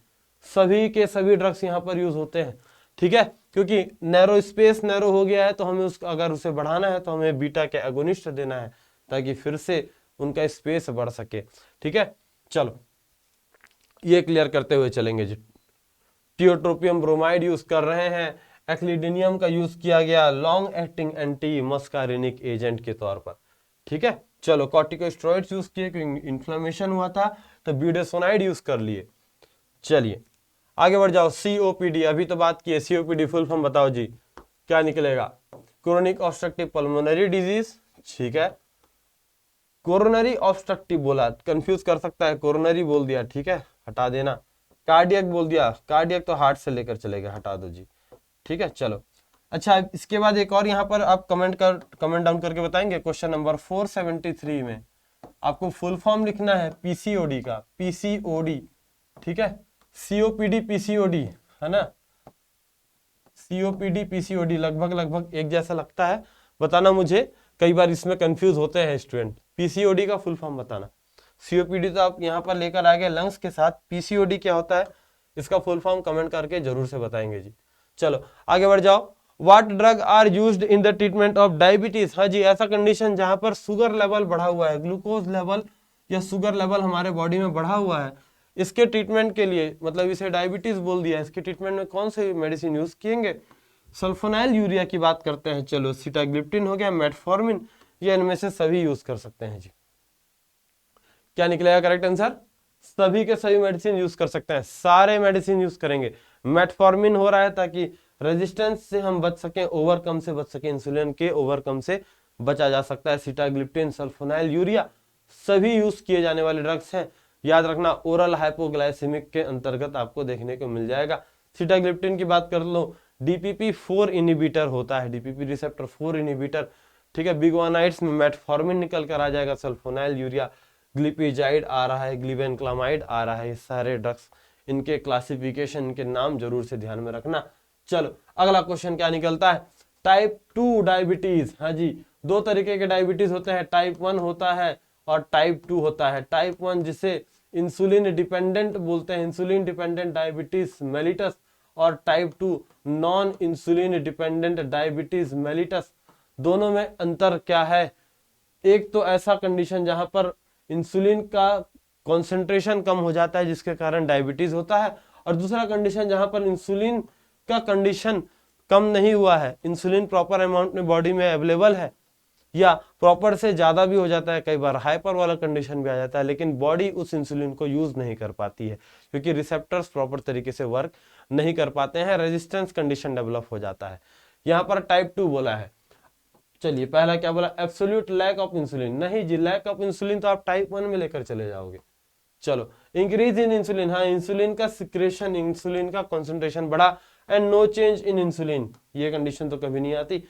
सभी के सभी ड्रग्स यहाँ पर यूज होते हैं, ठीक है, क्योंकि नैरो स्पेस नैरो हो गया है, तो हमें अगर उसे बढ़ाना है तो हमें बीटा के एगोनिस्ट देना है, ताकि फिर से उनका स्पेस बढ़ सके, ठीक है। चलो ये क्लियर करते हुए चलेंगे जी, टियोट्रोपियम ब्रोमाइड यूज कर रहे हैं, एक्लिडिनियम का यूज किया गया लॉन्ग एक्टिंग एंटी मस्कारिनिक एजेंट के तौर पर, ठीक है। चलो कॉर्टिकोस्टेरॉइड्स यूज किए क्योंकि इन्फ्लेमेशन हुआ था, तो ब्यूडेसोनाइड यूज कर लिए। चलिए आगे बढ़ जाओ, COPD, अभी तो बात की है, COPD फुल फॉर्म बताओ जी, क्या निकलेगा, क्रोनिक ऑब्स्ट्रक्टिव पल्मोनरी डिजीज, ठीक है। कोरोनरी ऑब्स्ट्रक्टिव बोला, कंफ्यूज कर सकता है, कोरोनरी बोल दिया, ठीक है, हटा देना। कार्डियक बोल दिया, कार्डियक तो हार्ट से लेकर चलेगा, हटा दो जी, ठीक है। चलो अच्छा, इसके बाद एक और यहाँ पर आप कमेंट डाउन करके बताएंगे। क्वेश्चन नंबर 473 में आपको फुल फॉर्म लिखना है पीसीओडी का, पीसीओडी, ठीक है, सीओपीडी पीसीओडी, है ना, सीओपीडी पीसीओडी लगभग एक जैसा लगता है, बताना मुझे, कई बार इसमें कंफ्यूज होते हैं स्टूडेंट। पीसीओडी का फुल फॉर्म बताना। सीओपीडी तो आप यहाँ पर लेकर आ गए लंग्स के साथ, पीसीओडी क्या होता है इसका फुल फॉर्म कमेंट करके जरूर से बताएंगे जी। चलो आगे बढ़ जाओ। What drug are used in the treatment of diabetes, हाँ जी, ऐसा कंडीशन जहां पर शुगर लेवल बढ़ा हुआ है, ग्लूकोज लेवल या शुगर लेवल हमारे बॉडी में बढ़ा हुआ है, इसके ट्रीटमेंट के लिए, मतलब इसे डायबिटीज बोल दिया, इसके ट्रीटमेंट में कौन से मेडिसिन यूज किएंगे, सल्फोनाइल यूरिया की बात करते हैं। चलो सिटाग्लिप्टिन हो गया, मेटफॉर्मिन, ये इनमें से सभी यूज कर सकते हैं जी। क्या निकलेगा करेक्ट आंसर, सभी के सभी मेडिसिन यूज कर सकते हैं, सारे मेडिसिन यूज करेंगे। मेटफॉर्मिन हो रहा है ताकि रेजिस्टेंस से हम बच सकें, ओवरकम से बच सकें, इंसुलिन के ओवरकम से बचा जा सकता है। सिटाग्लिप्टिन, सल्फोनाइल यूरिया सभी यूज किए जाने वाले ड्रग्स हैं, याद रखना, ओरल हाइपोग्लाइसेमिक के अंतर्गत आपको देखने को मिल जाएगा। सिटाग्लिप्टिन की बात कर लो, DPP-4 इनिबिटर होता है, DPP रिसेप्टर 4 इनिबिटर, ठीक है। बिगवानाइड्स में मेटफॉर्मिन निकल कर आ जाएगा, सल्फोनाइल यूरिया, ग्लिपिजाइड आ रहा है, ग्लिबेनक्लामाइड आ रहा है, ये सारे ड्रग्स, इनके क्लासिफिकेशन, इनके नाम जरूर से ध्यान में रखना। चलो अगला क्वेश्चन क्या निकलता है, टाइप 2 डायबिटीज, हाँ जी, दो तरीके के डायबिटीज होते हैं, टाइप 1 होता है और टाइप 2 होता है। टाइप 1 जिसे इंसुलिन डिपेंडेंट बोलते हैं, इंसुलिन डिपेंडेंट डायबिटीज मेलिटस, और type 2 non insulin dependent diabetes mellitus. दोनों में अंतर क्या है, एक तो ऐसा कंडीशन जहां पर इंसुलिन का कॉन्सेंट्रेशन कम हो जाता है जिसके कारण डायबिटीज होता है, और दूसरा कंडीशन जहां पर इंसुलिन का कंडीशन कम नहीं हुआ है, इंसुलिन प्रॉपर अमाउंट में बॉडी में अवेलेबल है या प्रॉपर से ज्यादा भी हो जाता है, कई बार हाइपर वाला कंडीशन भी आ जाता है, लेकिन बॉडी उस इंसुलिन को यूज नहीं कर पाती है क्योंकि रिसेप्टर्स प्रॉपर तरीके से वर्क नहीं कर पाते हैं, रेजिस्टेंस कंडीशन डेवलप हो जाता है। यहाँ पर टाइप 2 बोला है। चलिए पहला क्या बोला, एब्सोल्यूट लैक ऑफ इंसुलिन, नहीं जी, लैक ऑफ इंसुलिन तो आप टाइप 1 में लेकर चले जाओगे। चलो इंक्रीज इन इंसुलिन, हाँ, इंसुलिन का सिक्रेशन, इंसुलिन का कंसंट्रेशन बढ़ा, and no change in insulin, ये कंडीशन तो कभी नहीं आती,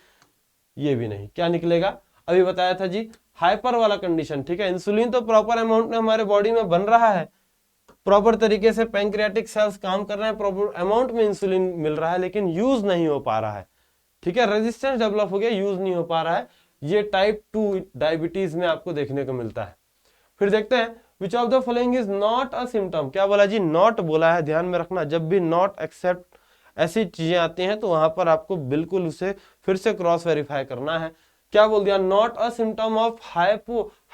ये भी नहीं। क्या निकलेगा, अभी बताया था जी, हाइपर वाला कंडीशन, ठीक है, इंसुलिन तो प्रॉपर अमाउंट में हमारे बॉडी में बन रहा है, प्रॉपर तरीके से पैंक्रियाटिक सेल्स काम कर रहे हैं, प्रॉपर अमाउंट में इंसुलिन मिल रहा है, लेकिन यूज नहीं हो पा रहा है, ठीक है, रेजिस्टेंस डेवलप हो गया, यूज नहीं हो पा रहा है, ये टाइप 2 डायबिटीज में आपको देखने को मिलता है। फिर देखते हैं, विच of the following is not a symptom, क्या बोला जी, नॉट बोला है, ध्यान में रखना, जब भी नॉट एक्सेप्ट ऐसी चीजें आती हैं तो वहां पर आपको बिल्कुल उसे फिर से क्रॉस वेरीफाई करना है। क्या बोल दिया, नॉट अ सिम्टम ऑफ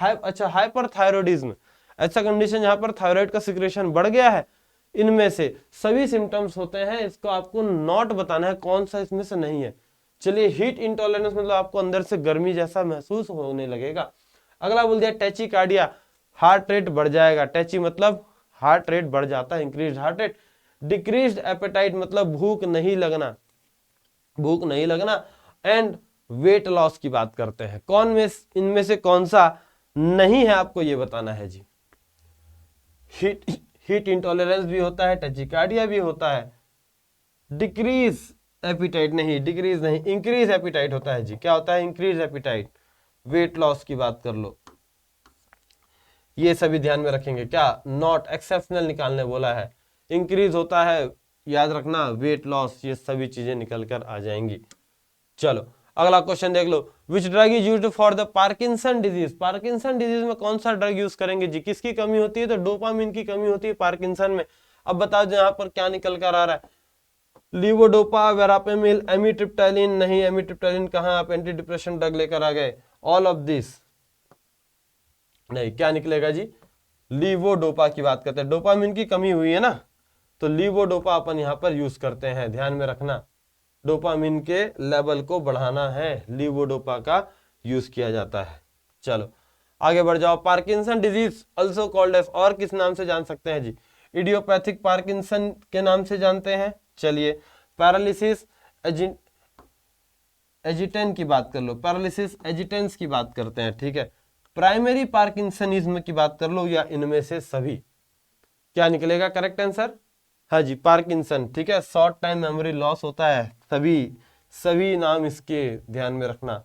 अच्छा हाइपरथायरॉयडिज्म, ऐसा कंडीशन जहां पर थायराइड का सिक्रेशन बढ़ गया है, इनमें से सभी सिम्टम्स होते हैं, इसको आपको नॉट बताना है, कौन सा इसमें से नहीं है। चलिए हीट इंटॉलरेंस, मतलब आपको अंदर से गर्मी जैसा महसूस होने लगेगा। अगला बोल दिया टैचिकार्डिया, हार्ट रेट बढ़ जाएगा, टैची मतलब हार्ट रेट बढ़ जाता है, increase heart rate. Decreased appetite मतलब भूख नहीं लगना, भूख नहीं लगना। एंड वेट लॉस की बात करते हैं, कौन में इनमें से कौन सा नहीं है आपको ये बताना है जी। हीट इंटॉलरेंस भी होता है, टैचिकार्डिया भी होता है, डिक्रीज एपिटाइट नहीं, डिक्रीज नहीं, इंक्रीज एपिटाइट होता है जी। क्या होता है, इंक्रीज एपिटाइट। वेट लॉस की बात कर लो, ये सभी ध्यान में रखेंगे। क्या नॉट एक्सेप्शनल निकालने बोला है, इंक्रीज होता है, याद रखना, वेट लॉस, ये सभी चीजें निकल कर आ जाएंगी। चलो अगला क्वेश्चन देख लो, which drug is used for the Parkinson disease, Parkinson disease में कौन सा ड्रग यूज करेंगे जी, किसकी कमी होती है, तो डोपामिन की कमी होती है पार्किंसन में। अब बताओ यहाँ पर क्या निकल कर आ रहा है, लीवोडोपा, वेरापेमिल, एमिट्रिप्टाइलिन, नहीं, एमिट्रिप्टाइलिन कहाँ, आप एंटी डिप्रेशन ड्रग लेकर आ गए, ऑल ऑफ दिस नहीं। क्या निकलेगा जी, लीवोडोपा की बात करते हैं, डोपामिन की कमी हुई है ना, तो लीवोडोपा अपन यहाँ पर यूज करते हैं, ध्यान में रखना, डोपामिन के लेवल को बढ़ाना है, लीवोडोपा का यूज किया जाता है। चलो आगे बढ़ जाओ, Parkinson disease also called as, और किस नाम से जान सकते हैं जी, इडियोपैथिक पार्किंसन के नाम से जानते हैं। चलिए पैरालिसिस एजिटेन की बात कर लो, पैरालिसिस एजिटेंस की बात करते हैं, ठीक है। प्राइमरी पार्किंसनिज्म की बात कर लो, या इनमें से सभी, क्या निकलेगा करेक्ट आंसर? हाँ जी, पार्किंसन, ठीक है। शॉर्ट टाइम मेमोरी लॉस होता है, सभी नाम इसके ध्यान में रखना,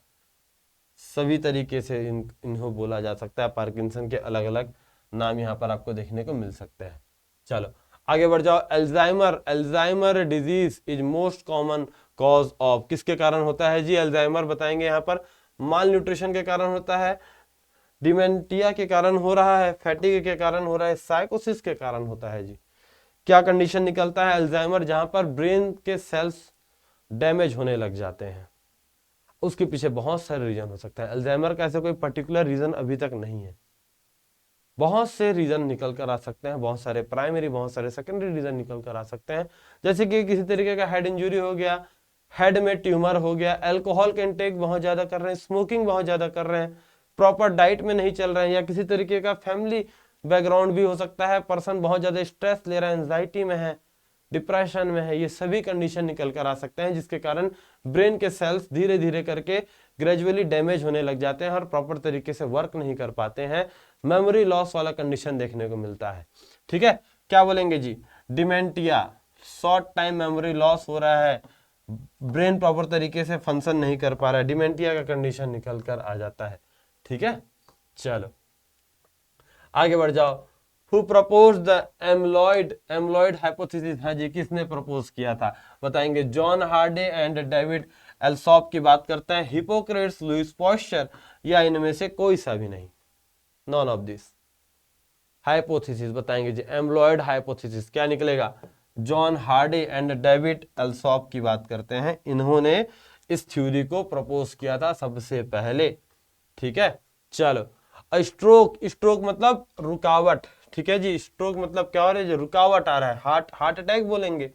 सभी तरीके से इन्हें बोला जा सकता है। पार्किंसन के अलग अलग नाम यहाँ पर आपको देखने को मिल सकते हैं। चलो आगे बढ़ जाओ। Alzheimer disease is most common cause of, किसके कारण होता है जी अल्जाइमर? बताएंगे यहाँ पर माल न्यूट्रिशन के कारण होता है, डिमेंटिया के कारण हो रहा है, फैटिग के कारण हो रहा है, साइकोसिस के कारण होता है जी। क्या कंडीशन निकलता है अल्जाइमर? जहां पर ब्रेन के सेल्स डैमेज होने लग जाते हैं। उसके पीछे बहुत सारे रीजन हो सकता है। अल्जाइमर का ऐसा कोई पर्टिकुलर रीजन अभी तक नहीं है, बहुत से रीजन निकल कर आ सकते हैं, बहुत सारे प्राइमरी, बहुत सारे सेकेंडरी रीजन निकल कर आ सकते हैं। जैसे कि किसी तरीके का हेड इंजरी हो गया, हेड में ट्यूमर हो गया, अल्कोहल के इंटेक बहुत ज्यादा कर रहे हैं, स्मोकिंग बहुत ज्यादा कर रहे हैं, प्रॉपर डाइट में नहीं चल रहे हैं, या किसी तरीके का फैमिली बैकग्राउंड भी हो सकता है, पर्सन बहुत ज्यादा स्ट्रेस ले रहा है, एंजाइटी में है, डिप्रेशन में है। ये सभी कंडीशन निकल कर आ सकते हैं, जिसके कारण ब्रेन के सेल्स धीरे धीरे करके ग्रेजुअली डैमेज होने लग जाते हैं और प्रॉपर तरीके से वर्क नहीं कर पाते हैं। मेमोरी लॉस वाला कंडीशन देखने को मिलता है, ठीक है। क्या बोलेंगे जी? Dementia, short time memory loss हो रहा है, ब्रेन प्रॉपर तरीके से फंक्शन नहीं कर पा रहा है, डिमेंटिया का कंडीशन निकल कर आ जाता है, ठीक है। चलो आगे बढ़ जाओ। Who proposed the amyloid hypothesis? है जी, किसने प्रपोज किया था? बताएंगे John Hardy and David Allsop की बात करते हैं, हिपोक्रेट्स, लुइस पॉस्चर, या इनमें से कोई सा भी नहीं, नॉन ऑफ दिस। हाइपोथेसिस बताएंगे जी, एमलॉयड हाइपोथेसिस क्या निकलेगा? John Hardy and David Allsop की बात करते हैं, इन्होंने इस थ्योरी को प्रपोज किया था सबसे पहले, ठीक है। चलो स्ट्रोक मतलब रुकावट, ठीक है जी। स्ट्रोक मतलब क्या हो रहा है? जो रुकावट आ रहा है, हार्ट अटैक बोलेंगे,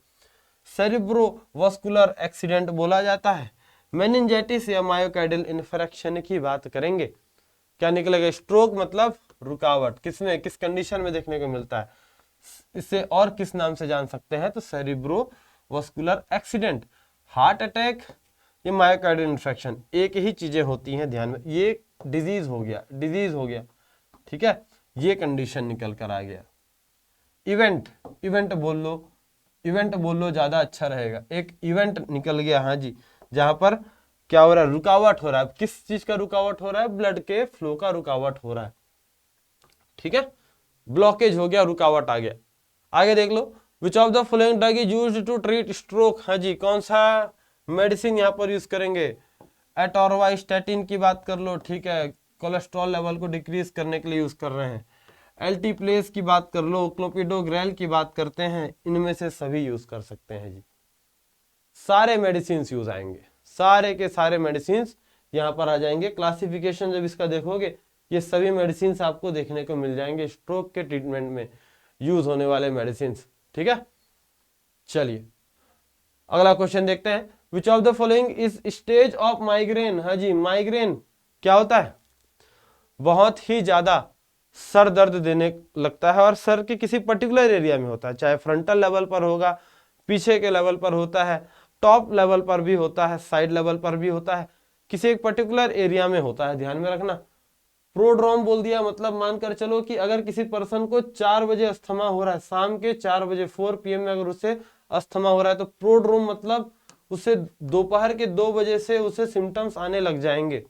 सेरिब्रोवास्कुलर एक्सीडेंट बोला जाता है, मेनिंजाइटिस या मायोकार्डियल इन्फेक्शन की बात करेंगे। क्या निकलेगा? स्ट्रोक मतलब रुकावट, किसमें, किस कंडीशन में देखने को मिलता है? इसे और किस नाम से जान सकते हैं? तो सेरिब्रोवास्कुलर एक्सीडेंट, हार्ट अटैक, ये मायोकार्डियल इन्फेक्शन, एक ही चीजें होती हैं, ध्यान में। ये डिजीज हो गया, ठीक है। ये कंडीशन निकल कर आ गया। इवेंट बोल लो ज्यादा अच्छा रहेगा। एक इवेंट निकल गया, हाँ जी, जहां पर क्या हो रहा है? रुकावट हो रहा है। किस चीज का रुकावट हो रहा है? ब्लड के फ्लो का रुकावट हो रहा है, ठीक है। ब्लॉकेज हो गया, रुकावट आ गया। आगे देख लो, which of the following drug is used to treat stroke? हाँ जी, कौन सा मेडिसिन यहाँ पर यूज करेंगे? एटोरवास्टैटिन की बात कर लो, ठीक है, कोलेस्ट्रॉल लेवल को डिक्रीज करने के लिए यूज कर रहे हैं। एल्टीप्लेस की बात कर लो, क्लोपिडोग्रेल की बात करते हैं, इनमें से सभी यूज कर सकते हैं जी। सारे मेडिसिन यूज आएंगे, सारे के सारे मेडिसिन यहाँ पर आ जाएंगे। क्लासिफिकेशन जब इसका देखोगे, ये सभी मेडिसिन आपको देखने को मिल जाएंगे स्ट्रोक के ट्रीटमेंट में यूज होने वाले मेडिसिन, ठीक है। चलिए अगला क्वेश्चन देखते हैं। विच of the following is stage of migraine? हाँ जी, माइग्रेन क्या होता है? बहुत ही ज्यादा सर दर्द देने लगता है, और सर के किसी पर्टिकुलर एरिया में होता है, चाहे फ्रंटल लेवल पर होगा, पीछे के लेवल पर होता है, टॉप लेवल पर भी होता है, साइड लेवल पर भी होता है, किसी एक पर्टिकुलर एरिया में होता है, ध्यान में रखना। प्रोड्रोम बोल दिया मतलब मानकर चलो कि अगर किसी पर्सन को 4 बजे अस्थमा हो रहा है, शाम के 4 बजे 4 PM में अगर उसे अस्थमा हो रहा है, तो प्रोड्रोम मतलब उसे दोपहर के 2 बजे से उसे सिम्टम्स आने लग जाएंगे।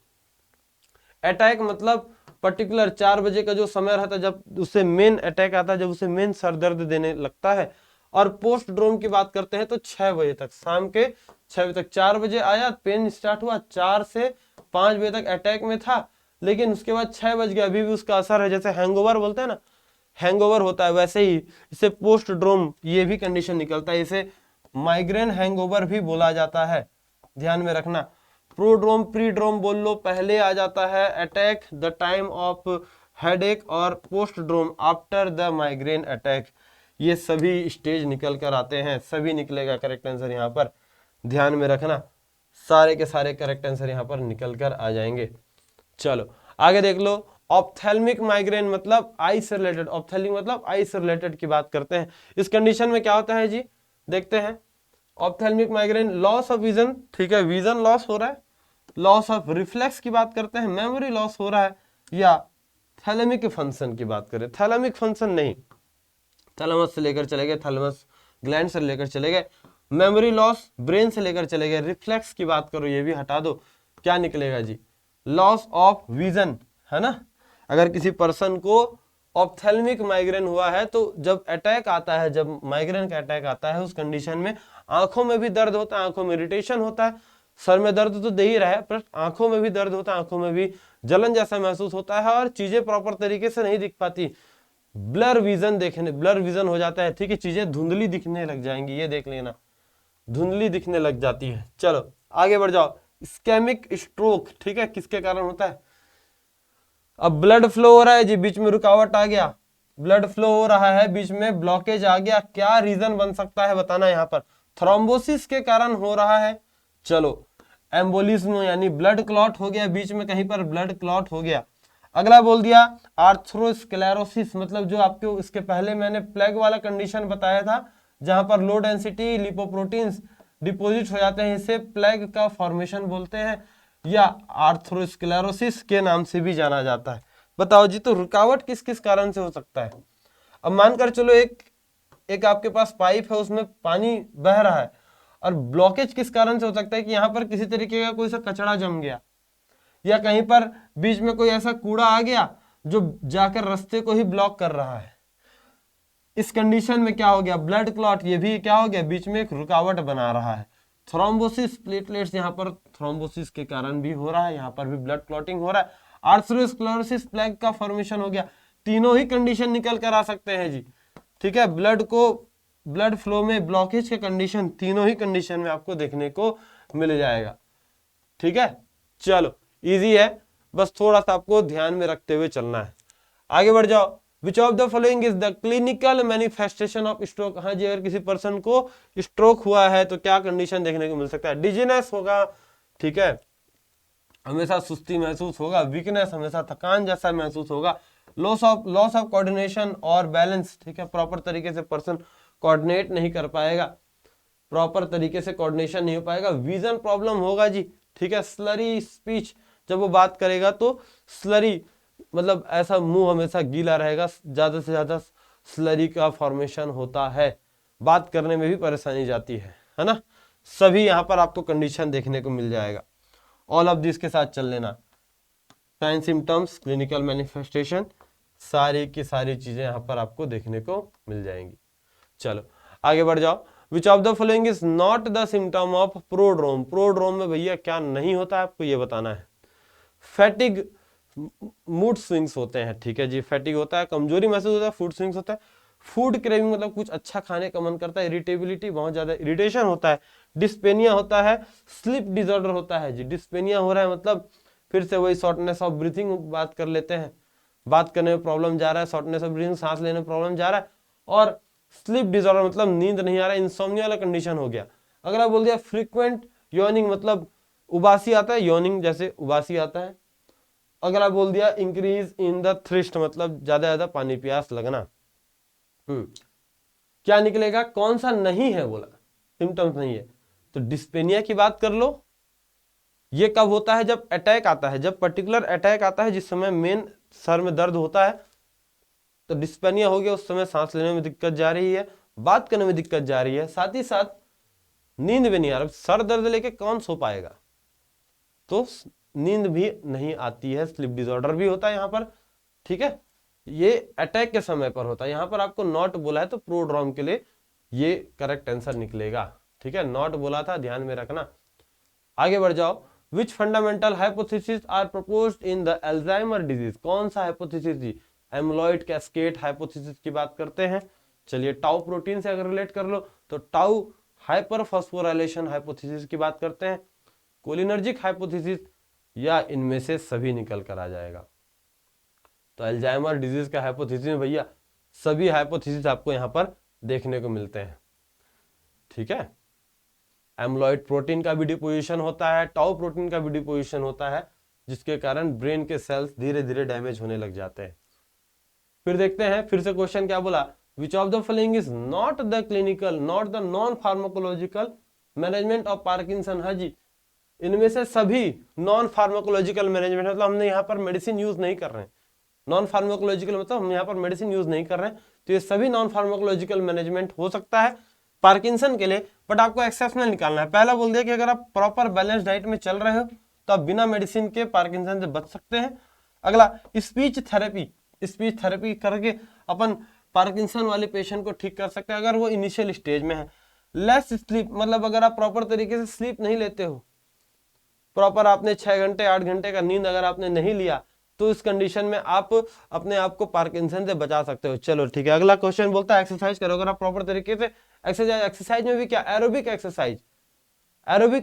अटैक मतलब पर्टिकुलर 4 बजे का जो समय रहता है जब उसे मेन अटैक आता है, जब उसे मेन सर दर्द देने लगता है। और पोस्ट ड्रोम की बात करते हैं तो 6 बजे तक, शाम के 6 बजे तक, 4 बजे आया पेन स्टार्ट हुआ, 4 से 5 बजे तक अटैक में था, लेकिन उसके बाद 6 बज गया, अभी भी उसका असर है। जैसे हैंगओवर बोलते हैं ना, हैंगओवर होता है, वैसे ही इसे पोस्ट ड्रोम ये भी कंडीशन निकलता है, इसे माइग्रेन हैंगओवर भी बोला जाता है, ध्यान में रखना। प्रोड्रोम प्रीड्रोम बोल लो, पहले आ जाता है attack the time of headache, और postdrome after the migraine attack. ये सभी स्टेज निकल कर आते हैं, सभी निकलेगा करेक्ट आंसर यहाँ पर, ध्यान में रखना। सारे के सारे करेक्ट आंसर यहाँ पर निकल कर आ जाएंगे। चलो आगे देख लो। ऑप्थेल्मिक माइग्रेन मतलब आई से रिलेटेड, ऑप्थेल्मिक मतलब आई से रिलेटेड की बात करते हैं। इस कंडीशन में क्या होता है जी, देखते हैं। Ophthalmic migraine, loss of vision, ठीक है, विजन लॉस हो रहा है, लॉस ऑफ रिफ्लेक्स की बात करते हैं, मेमोरी लॉस हो रहा है, या थैलेमिक फंक्शन की बात करें, थैलेमिक फंक्शन नहीं, थैलेमस से लेकर चले गए, थैलेमस ग्लैंड से लेकर चले गए, मेमोरी लॉस ब्रेन से लेकर चले गए, रिफ्लेक्स की बात करो ये भी हटा दो, क्या निकलेगा जी, लॉस ऑफ विजन, है ना। अगर किसी पर्सन को ऑप्थेल्मिक माइग्रेन हुआ है तो जब अटैक आता है, जब माइग्रेन का अटैक आता है उस कंडीशन में आंखों में भी दर्द होता है, आंखों में इरिटेशन होता है, सर में दर्द तो दे ही रहा है पर आंखों में भी दर्द होता है, आंखों में भी जलन जैसा महसूस होता है और चीजें प्रॉपर तरीके से नहीं दिख पाती, ब्लर विजन देखने, ब्लर विजन हो जाता है, ठीक है, चीजें धुंधली दिखने लग जाएंगी, ये देख लेना, धुंधली दिखने लग जाती है। चलो आगे बढ़ जाओ, इस्केमिक स्ट्रोक, ठीक है, किसके कारण होता है, अब ब्लड फ्लो हो रहा है जी, बीच में रुकावट आ गया, ब्लड फ्लो हो रहा है, बीच में ब्लॉकेज आ गया, क्या रीजन बन सकता है बताना, यहाँ पर थ्रोम्बोसिस के कारण हो रहा है, चलो एम्बोलिज्म यानी ब्लड क्लॉट हो गया, बीच में कहीं पर ब्लड क्लॉट हो गया। अगला बोल दिया आर्थ्रोस्क्लेरोसिस, मतलब जो आपको इसके पहले मैंने प्लेग वाला कंडीशन बताया था जहां पर लो डेंसिटी लिपोप्रोटीन्स डिपोजिट हो जाते हैं, इसे प्लेग का फॉर्मेशन बोलते हैं या आर्थ्रोस्क्लेरोसिस के नाम से भी जाना जाता है। बताओ जी, तो रुकावट किस किस कारण से हो सकता है। अब मानकर चलो एक आपके पास पाइप है, उसमें पानी बह रहा है, और ब्लॉकेज किस कारण से हो सकता है कि यहाँ पर किसी तरीके का कोई सा कचरा जम गया, या कहीं पर बीच में कोई ऐसा कूड़ा आ गया जो जाकर रास्ते को ही ब्लॉक कर रहा है। इस कंडीशन में क्या हो गया, ब्लड क्लॉट, ये भी क्या हो गया, बीच में एक रुकावट बना रहा है। थ्रोम्बोसिस, प्लेटलेट्स यहाँ पर थ्रोम्बोसिस के कारण भी हो रहा है, यहाँ पर भी ब्लड क्लॉटिंग हो रहा है। आर्थ्रोस्क्लेरोसिस, प्लेग का फॉर्मेशन हो गया। तीनों ही कंडीशन निकल कर आ सकते हैं जी, ठीक है। ब्लड को, ब्लड फ्लो में ब्लॉकेज के कंडीशन तीनों ही कंडीशन में आपको देखने को मिल जाएगा, ठीक है। चलो इजी है, बस थोड़ा सा आपको ध्यान में रखते हुए चलना है। आगे बढ़ जाओ, which of the following is the clinical manifestation of stroke. हाँ जी, अगर किसी पर्सन को स्ट्रोक हुआ है तो क्या कंडीशन देखने को मिल सकता है, डिजीनेस होगा, ठीक है, हमेशा सुस्ती महसूस होगा, वीकनेस, हमेशा थकान जैसा महसूस होगा, लॉस ऑफ कोऑर्डिनेशन और बैलेंस, ठीक है, प्रॉपर तरीके से पर्सन कोऑर्डिनेट नहीं कर पाएगा, प्रॉपर तरीके से कोऑर्डिनेशन नहीं हो पाएगा, विजन प्रॉब्लम होगा जी, ठीक है, स्लरी स्पीच, जब वो बात करेगा तो स्लरी, मतलब ऐसा मुंह हमेशा गीला रहेगा, ज्यादा से ज्यादा स्लरी का फॉर्मेशन होता है, बात करने में भी परेशानी जाती है ना। सभी यहाँ पर आपको कंडीशन देखने को मिल जाएगा, ऑल ऑफ दिस के साथ चल लेना, साइन सिम्टम्स, क्लिनिकल मैनिफेस्टेशन, सारी की सारी चीजें यहाँ पर आपको देखने को मिल जाएंगी। चलो आगे बढ़ जाओ, which of the following is not the symptom of prodrome. Prodrome में भैया क्या नहीं होता है, आपको ये बताना है। फैटिग, मूड स्विंग्स होते हैं, ठीक है जी, फैटिग होता है, कमजोरी महसूस होता है, फूड स्विंग्स होता है, फूड क्रेविंग मतलब कुछ अच्छा खाने का मन करता है, इरिटेबिलिटी, बहुत ज्यादा इरिटेशन होता है, डिस्पेनिया होता है, स्लीप डिसऑर्डर होता है जी, डिस्पेनिया हो रहा है मतलब फिर से वही शॉर्टनेस ऑफ ब्रीथिंग बात कर लेते हैं, बात करने में प्रॉब्लम जा रहा है, शॉर्टनेस ऑफ ब्रीथिंग, सांस लेने में प्रॉब्लम जा रहा है, और स्लीप डिसऑर्डर मतलब नींद नहीं आ रहा है, इंसोम्निया वाला कंडीशन हो गया। अगर बोल दिया फ्रीक्वेंट योनिंग मतलब उबासी आता है, योनिंग जैसे उबासी आता है। अगर बोल दिया इंक्रीज इन द थ्रिस्ट मतलब ज्यादा पानी प्यास लगना। क्या निकलेगा, कौन सा नहीं है, बोला सिम्टम्स नहीं है, तो डिस्पेनिया की बात कर लो। ये कब होता है, जब अटैक आता है, जब पर्टिकुलर अटैक आता है जिस समय मेन सर में दर्द होता है तो डिस्पेनिया हो गया, उस समय सांस लेने में दिक्कत जा रही है, बात करने में दिक्कत जा रही है, साथ ही साथ नींद भी नहीं आ रहा। सर दर्द लेके कौन सो पाएगा, तो नींद भी नहीं आती है, स्लीप डिसऑर्डर भी होता है यहाँ पर, ठीक है। ये अटैक के समय पर होता है, यहाँ पर आपको नॉट बोला है तो प्रोड्रोम के लिए ये करेक्ट आंसर निकलेगा, ठीक है, नॉट बोला था, ध्यान में रखना। आगे बढ़ जाओ, which fundamental hypothesis are proposed in the Alzheimer disease. कौन सा हाइपोथेसिस जी, एमलॉइड कैस्केड हाइपोथेसिस की बात करते हैं। चलिए टाउ प्रोटीन से अगर रिलेट कर लो तो टाउ हाइपर फॉस्फोराइलेशन हाइपोथेसिस की बात करते हैं, कोलिनर्जिक हाइपोथेसिस, या इनमें से सभी निकल कर आ जाएगा। तो अल्जाइमर डिजीज का हाइपोथेसिस में भैया सभी हाइपोथेसिस आपको यहाँ पर देखने को मिलते हैं, ठीक है। एमलॉइड प्रोटीन का भी डिपोजिशन होता है, टाउ प्रोटीन का भी डिपोजिशन होता है, जिसके कारण ब्रेन के सेल्स धीरे धीरे डैमेज होने लग जाते हैं। फिर देखते हैं, फिर से क्वेश्चन क्या बोला, विच of the following is not the clinical, not the non pharmacological management of Parkinson. हाँ जी, इनमें से सभी नॉन फार्माकोलॉजिकल मैनेजमेंट, मतलब हमने यहाँ पर मेडिसिन यूज नहीं कर रहे हैं। नॉन फार्माकोलॉजिकल मतलब हम यहाँ पर मेडिसिन यूज नहीं कर रहे हैं, तो ये सभी नॉन फार्माकोलॉजिकल मैनेजमेंट हो सकता है पार्किंसन के लिए, बट आपको एक्सेप्शनल निकालना है। पहला बोल दिया कि अगर आप प्रॉपर बैलेंस डाइट में चल रहे हो तो आप बिना मेडिसिन के पार्किंसन से बच सकते हैं। अगला स्पीच थेरेपी करके अपन पार्किंसन वाले पेशेंट को ठीक कर सकते हैं अगर वो इनिशियल स्टेज में है। लेस स्लीप, मतलब अगर आप प्रॉपर तरीके से स्लीप नहीं लेते हो, प्रॉपर आपने 6 घंटे 8 घंटे का नींद अगर आपने नहीं लिया, तो इस कंडीशन में आप अपने आप को पार्किंसन से बचा सकते हो। चलो ठीक है, अगला क्वेश्चन बोलता है एक्सरसाइज करो। अगर आप प्रॉपर तरीके से एक्सरसाइज में भी क्या, एरोबिक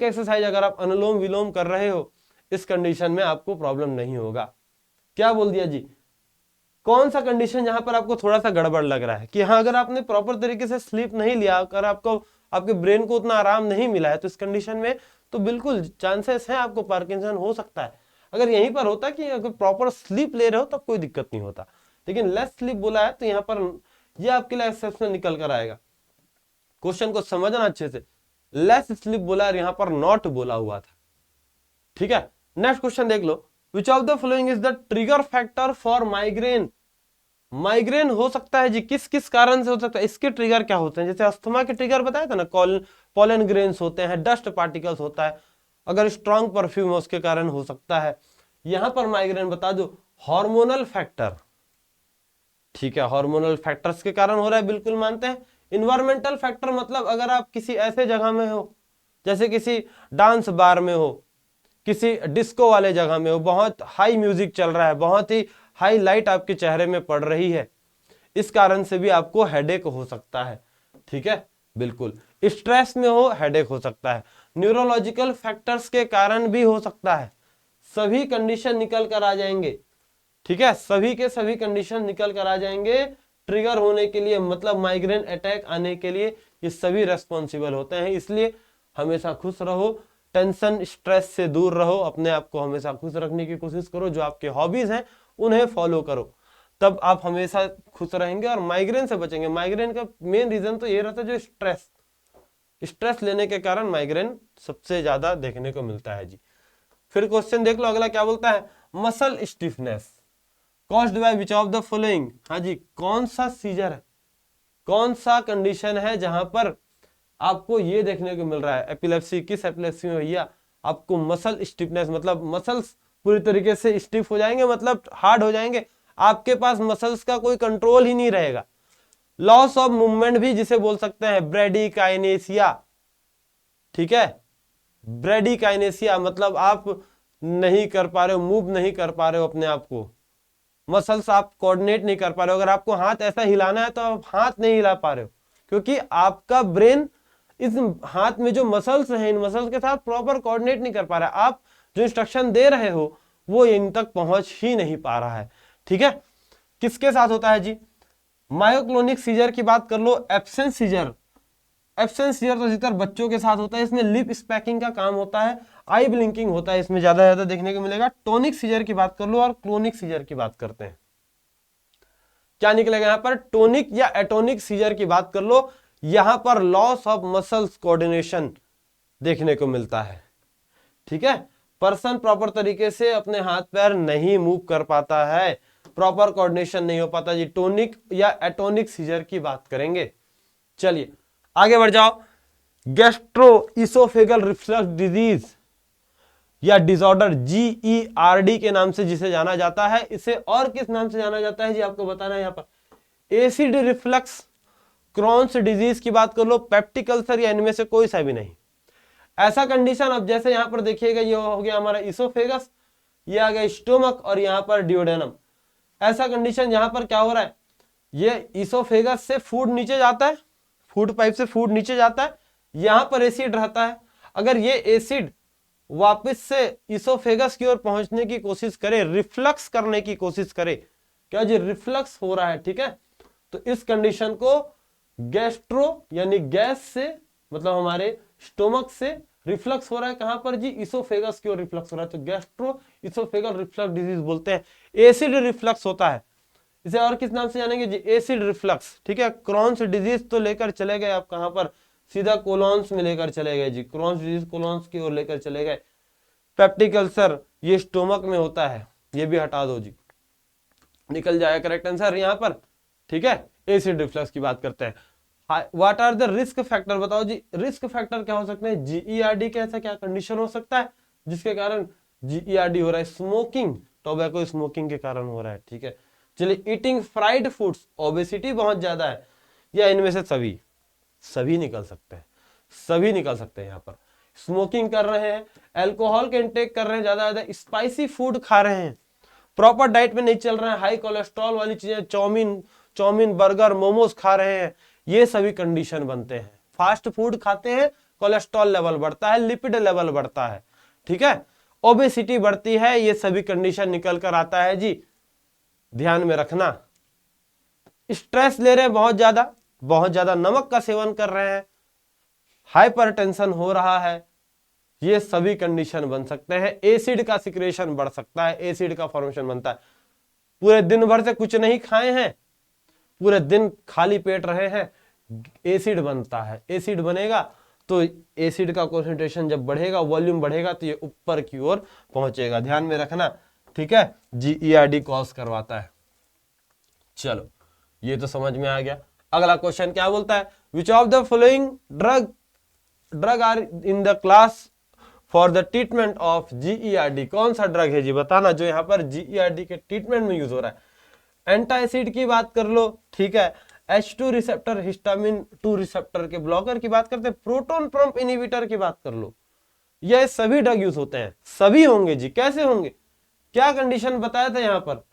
एक्सरसाइज अगर आप अनुलोम विलोम कर रहे हो, इस कंडीशन में आपको प्रॉब्लम नहीं होगा। क्या बोल दिया जी, कौन सा कंडीशन जहां पर आपको थोड़ा सा गड़बड़ लग रहा है कि हाँ अगर आपने प्रॉपर तरीके से स्लीप नहीं लिया, अगर आपको आपके ब्रेन को उतना आराम नहीं मिला है, तो इस कंडीशन में तो बिल्कुल चांसेस है आपको पार्किंसन हो सकता है। अगर यहीं पर होता कि अगर प्रॉपर स्लीप ले रहे हो तब कोई दिक्कत नहीं होता, लेकिन लेस स्लीप बोला है तो यहाँ पर यह आपके लिए एक्सेप्शन निकल कर आएगा। क्वेश्चन को समझना अच्छे से, लेस स्लीप बोला है, यहाँ पर नॉट बोला हुआ था। ठीक है, नेक्स्ट क्वेश्चन देख लो, which of the following is the trigger factor for migraine. Migraine हो सकता है जी किस किस कारण से हो सकता है, इसके ट्रिगर क्या होते हैं, जैसे अस्थमा के ट्रिगर बताया था ना, पोलन ग्रेन्स होते हैं, डस्ट पार्टिकल्स होता है, अगर स्ट्रॉन्ग परफ्यूम है उसके कारण हो सकता है। यहां पर माइग्रेन बता दो हार्मोनल फैक्टर, ठीक है, हार्मोनल फैक्टर्स के कारण हो रहा है, बिल्कुल मानते हैं। इन्वायरमेंटल फैक्टर मतलब अगर आप किसी ऐसे जगह में हो, जैसे किसी डांस बार में हो, किसी डिस्को वाले जगह में हो, बहुत हाई म्यूजिक चल रहा है, बहुत ही हाई लाइट आपके चेहरे में पड़ रही है, इस कारण से भी आपको हेडेक हो सकता है। ठीक है, बिल्कुल। स्ट्रेस में हो, हेडेक हो सकता है। न्यूरोलॉजिकल फैक्टर्स के कारण भी हो सकता है। सभी कंडीशन निकल कर आ जाएंगे। ठीक है, सभी के सभी कंडीशन निकल कर आ जाएंगे ट्रिगर होने के लिए, मतलब माइग्रेन अटैक आने के लिए ये सभी रेस्पॉन्सिबल होते हैं। इसलिए हमेशा खुश रहो, टेंशन स्ट्रेस से दूर रहो, अपने आप को हमेशा खुश रखने की कोशिश करो, जो आपके हॉबीज हैं उन्हें फॉलो करो, तब आप हमेशा खुश रहेंगे और माइग्रेन से बचेंगे। माइग्रेन का मेन रीजन तो ये रहता है, जो स्ट्रेस लेने के कारण माइग्रेन सबसे ज्यादा देखने को मिलता है जी। फिर क्वेश्चन देख लो अगला क्या बोलता है, muscle stiffness caused by which of the following. हाँ जी, कौन सा सीजर है, कौन सा कंडीशन है जहां पर आपको ये देखने को मिल रहा है, एपिलेप्सी, किस एपिलेप्सी में भैया आपको मसल स्टिफनेस, मतलब मसल्स पूरी तरीके से स्टिफ हो जाएंगे, मतलब हार्ड हो जाएंगे, आपके पास मसल्स का कोई कंट्रोल ही नहीं रहेगा। लॉस ऑफ मूवमेंट भी जिसे बोल सकते हैं ब्रेडिकाइनेसिया। ठीक है, ब्रेडिकाइनेसिया मतलब आप नहीं कर पा रहे हो, मूव नहीं कर पा रहे हो अपने आप को, मसल्स आप कोऑर्डिनेट नहीं कर पा रहे हो। अगर आपको हाथ ऐसा हिलाना है तो आप हाथ नहीं हिला पा रहे हो, क्योंकि आपका ब्रेन इस हाथ में जो मसल्स हैं, इन मसल्स के साथ प्रॉपर कोऑर्डिनेट नहीं कर पा रहा है। आप जो इंस्ट्रक्शन दे रहे हो वो इन तक पहुंच ही नहीं पा रहा है। ठीक है, किसके साथ होता है जी, मायोक्लोनिक सीजर की बात कर लो, एब्सेंस सीजर तो अधिकतर बच्चों के साथ होता है, इसमें लिप स्पैकिंग का काम होता है, आई ब्लिंकिंग होता है, इसमें ज्यादा देखने को मिलेगा। टोनिक सीजर की बात कर लो और क्लोनिक सीजर की बात करते हैं, क्या निकलेगा यहां पर, टोनिक या एटोनिक सीजर की बात कर लो, यहां पर लॉस ऑफ मसल्स कोऑर्डिनेशन देखने को मिलता है। ठीक है, पर्सन प्रॉपर तरीके से अपने हाथ पैर नहीं मूव कर पाता है, प्रॉपर कोऑर्डिनेशन नहीं हो पाता जी, टोनिक या एटोनिक सीजर की बात करेंगे। चलिए आगे बढ़ जाओ, गैस्ट्रोइसोफेगल रिफ्लक्स डिजीज या डिसऑर्डर, GERD के नाम से जिसे जाना जाता है, इसे और किस नाम से जाना जाता है जी आपको बताना है। यहाँ पर एसिड रिफ्लक्स, क्रॉन्स डिजीज की बात कर लो, पेप्टिक अल्सर, या इनमें से कोई सा भी नहीं। ऐसा कंडीशन, अब जैसे यहां पर देखिएगा ये हो गया हमारा इसोफेगस, ये आ गया स्टोमक और यहां पर डिओडेनम। ऐसा कंडीशन यहां पर क्या हो रहा है, ये इसोफेगस से फूड नीचे जाता है, फूड पाइप से फूड नीचे जाता है, यहां पर एसिड रहता है। अगर ये एसिड वापस से इसोफेगस की ओर पहुंचने की कोशिश करे, रिफ्लक्स करने की कोशिश करे, क्या जी रिफ्लक्स हो रहा है। ठीक है, तो इस कंडीशन को गैस्ट्रो यानी गैस से, मतलब हमारे स्टोमक से रिफ्लक्स हो रहा है, कहां पर जी, इसोफेगस की ओर रिफ्लक्स हो रहा है, तो गैस्ट्रो इसोफेगल रिफ्लक्स डिजीज बोलते हैं। एसिड रिफ्लक्स होता है, इसे और किस नाम से जानेंगे जी, एसिड रिफ्लक्स। ठीक है, क्रॉन्स डिजीज तो लेकर चले गए आप कहां पर, सीधा कोलॉन्स में लेकर चले गए जी, क्रॉन्स डिजीज कोलॉन्स की ओर लेकर चले गए। पेप्टिक अल्सर ये स्टोमक में होता है, ये भी हटा दो जी, निकल जाएगा करेक्ट आंसर यहाँ पर। ठीक है, एसिड रिफ्लक्स की बात करते हैं। What are the risk factor, बताओ जी रिस्क फैक्टर क्या हो सकते हैं। जीईआरडी के ऐसा क्या कंडीशन हो सकता है जिसके कारण जीईआरडी हो रहा है। स्मोकिंग, टोबैको स्मोकिंग के कारण हो रहा है। ठीक है, चलिए ईटिंग फ्राइड फूड्स, ओबेसिटी बहुत ज्यादा है, या इनमें से सभी, सभी निकल सकते हैं, सभी निकल सकते हैं। यहाँ पर स्मोकिंग कर रहे हैं, अल्कोहल के इंटेक कर रहे हैं, ज्यादा स्पाइसी फूड खा रहे हैं, प्रॉपर डाइट में नहीं चल रहे हैं, हाई कोलेस्ट्रॉल वाली चीजें, चाउमीन बर्गर मोमोज खा रहे हैं, ये सभी कंडीशन बनते हैं। फास्ट फूड खाते हैं, कोलेस्ट्रॉल लेवल बढ़ता है, लिपिड लेवल बढ़ता है। ठीक है, ओबेसिटी बढ़ती है, ये सभी कंडीशन निकल कर आता है जी, ध्यान में रखना। स्ट्रेस ले रहे हैं बहुत ज्यादा नमक का सेवन कर रहे हैं, हाइपरटेंशन हो रहा है, ये सभी कंडीशन बन सकते हैं। एसिड का सिक्रेशन बढ़ सकता है, एसिड का फॉर्मेशन बनता है। पूरे दिन भर से कुछ नहीं खाए हैं, पूरे दिन खाली पेट रहे हैं, एसिड बनता है, एसिड बनेगा तो एसिड का कंसंट्रेशन जब बढ़ेगा, वॉल्यूम बढ़ेगा, तो ये ऊपर की ओर पहुंचेगा, ध्यान में रखना। ठीक है, जीईआरडी कॉज करवाता है। चलो ये तो समझ में आ गया। अगला क्वेश्चन क्या बोलता है, which of the following drug are in the class for the treatment of GERD, कौन सा ड्रग है जी बताना जो यहाँ पर जीईआरडी के ट्रीटमेंट में यूज हो रहा है। एंटासिड की बात कर लो, ठीक है, H2 रिसेप्टर, हिस्टामिन 2 रिसेप्टर के ब्लॉकर की बात करते हैं, प्रोटॉन पंप इनहिबिटर की बात कर लो, ये सभी ड्रग यूज होते हैं, सभी होंगे जी। कैसे होंगे, क्या कंडीशन बताया था यहाँ पर,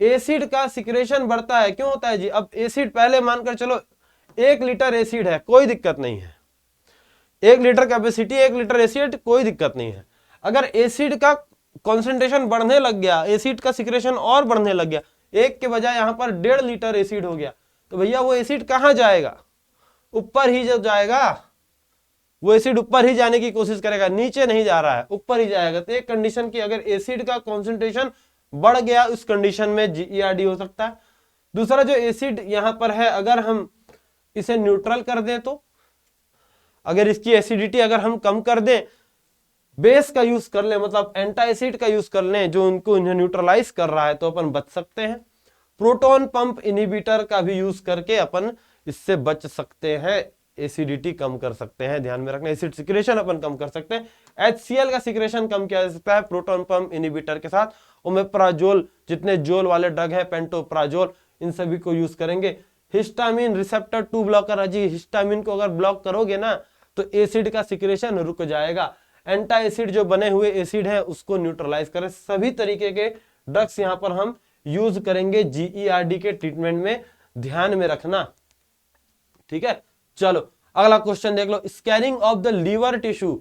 एसिड का सिक्रेशन बढ़ता है, क्यों होता है जी। अब एसिड पहले मानकर चलो 1 लीटर एसिड है, कोई दिक्कत नहीं है, 1 लीटर कैपेसिटी, 1 लीटर एसिड, कोई दिक्कत नहीं है। अगर एसिड का कॉन्सेंट्रेशन बढ़ने लग गया, एसिड का सिक्रेशन और बढ़ने लग गया, 1 के बजाय यहां पर 1.5 लीटर एसिड हो गया, तो भैया वो एसिड कहां जाएगा, ऊपर ही जो जाएगा, वो एसिड ऊपर ही जाने की कोशिश करेगा, नीचे नहीं जा रहा है, ऊपर ही जाएगा। तो एक कंडीशन की, अगर एसिड का कॉन्सेंट्रेशन बढ़ गया, उस कंडीशन में जीईआरडी हो सकता है। दूसरा जो एसिड यहां पर है, अगर हम इसे न्यूट्रल कर दें, तो अगर इसकी एसिडिटी अगर हम कम कर दें, बेस का यूज कर लें, मतलब एंटा एसिड का यूज कर लें जो उनको न्यूट्रलाइज कर रहा है, तो अपन बच सकते हैं। प्रोटॉन पंप इनहिबिटर का भी यूज करके अपन इससे बच सकते हैं, एसिडिटी कम कर सकते हैं, ध्यान में रखना। एसिड सिक्रेशन अपन कम कर सकते हैं, HCl का सिक्रेशन कम किया जा सकता है प्रोटॉन पंप इनहिबिटर के साथ। ओमेप्राजोल, जितने जोल वाले ड्रग है, पेंटोप्राजोल, इन सभी को यूज करेंगे। हिस्टामिन रिसेप्टर 2 ब्लॉकर है जी, हिस्टामिन को अगर ब्लॉक करोगे ना तो एसिड का सिक्रेशन रुक जाएगा। एंटा एसिड जो बने हुए एसिड है उसको न्यूट्रलाइज करें। सभी तरीके के ड्रग्स यहां पर हम यूज करेंगे जीईआरडी के ट्रीटमेंट में, ध्यान में रखना। ठीक है, चलो अगला क्वेश्चन देख लो, scarring of the liver tissue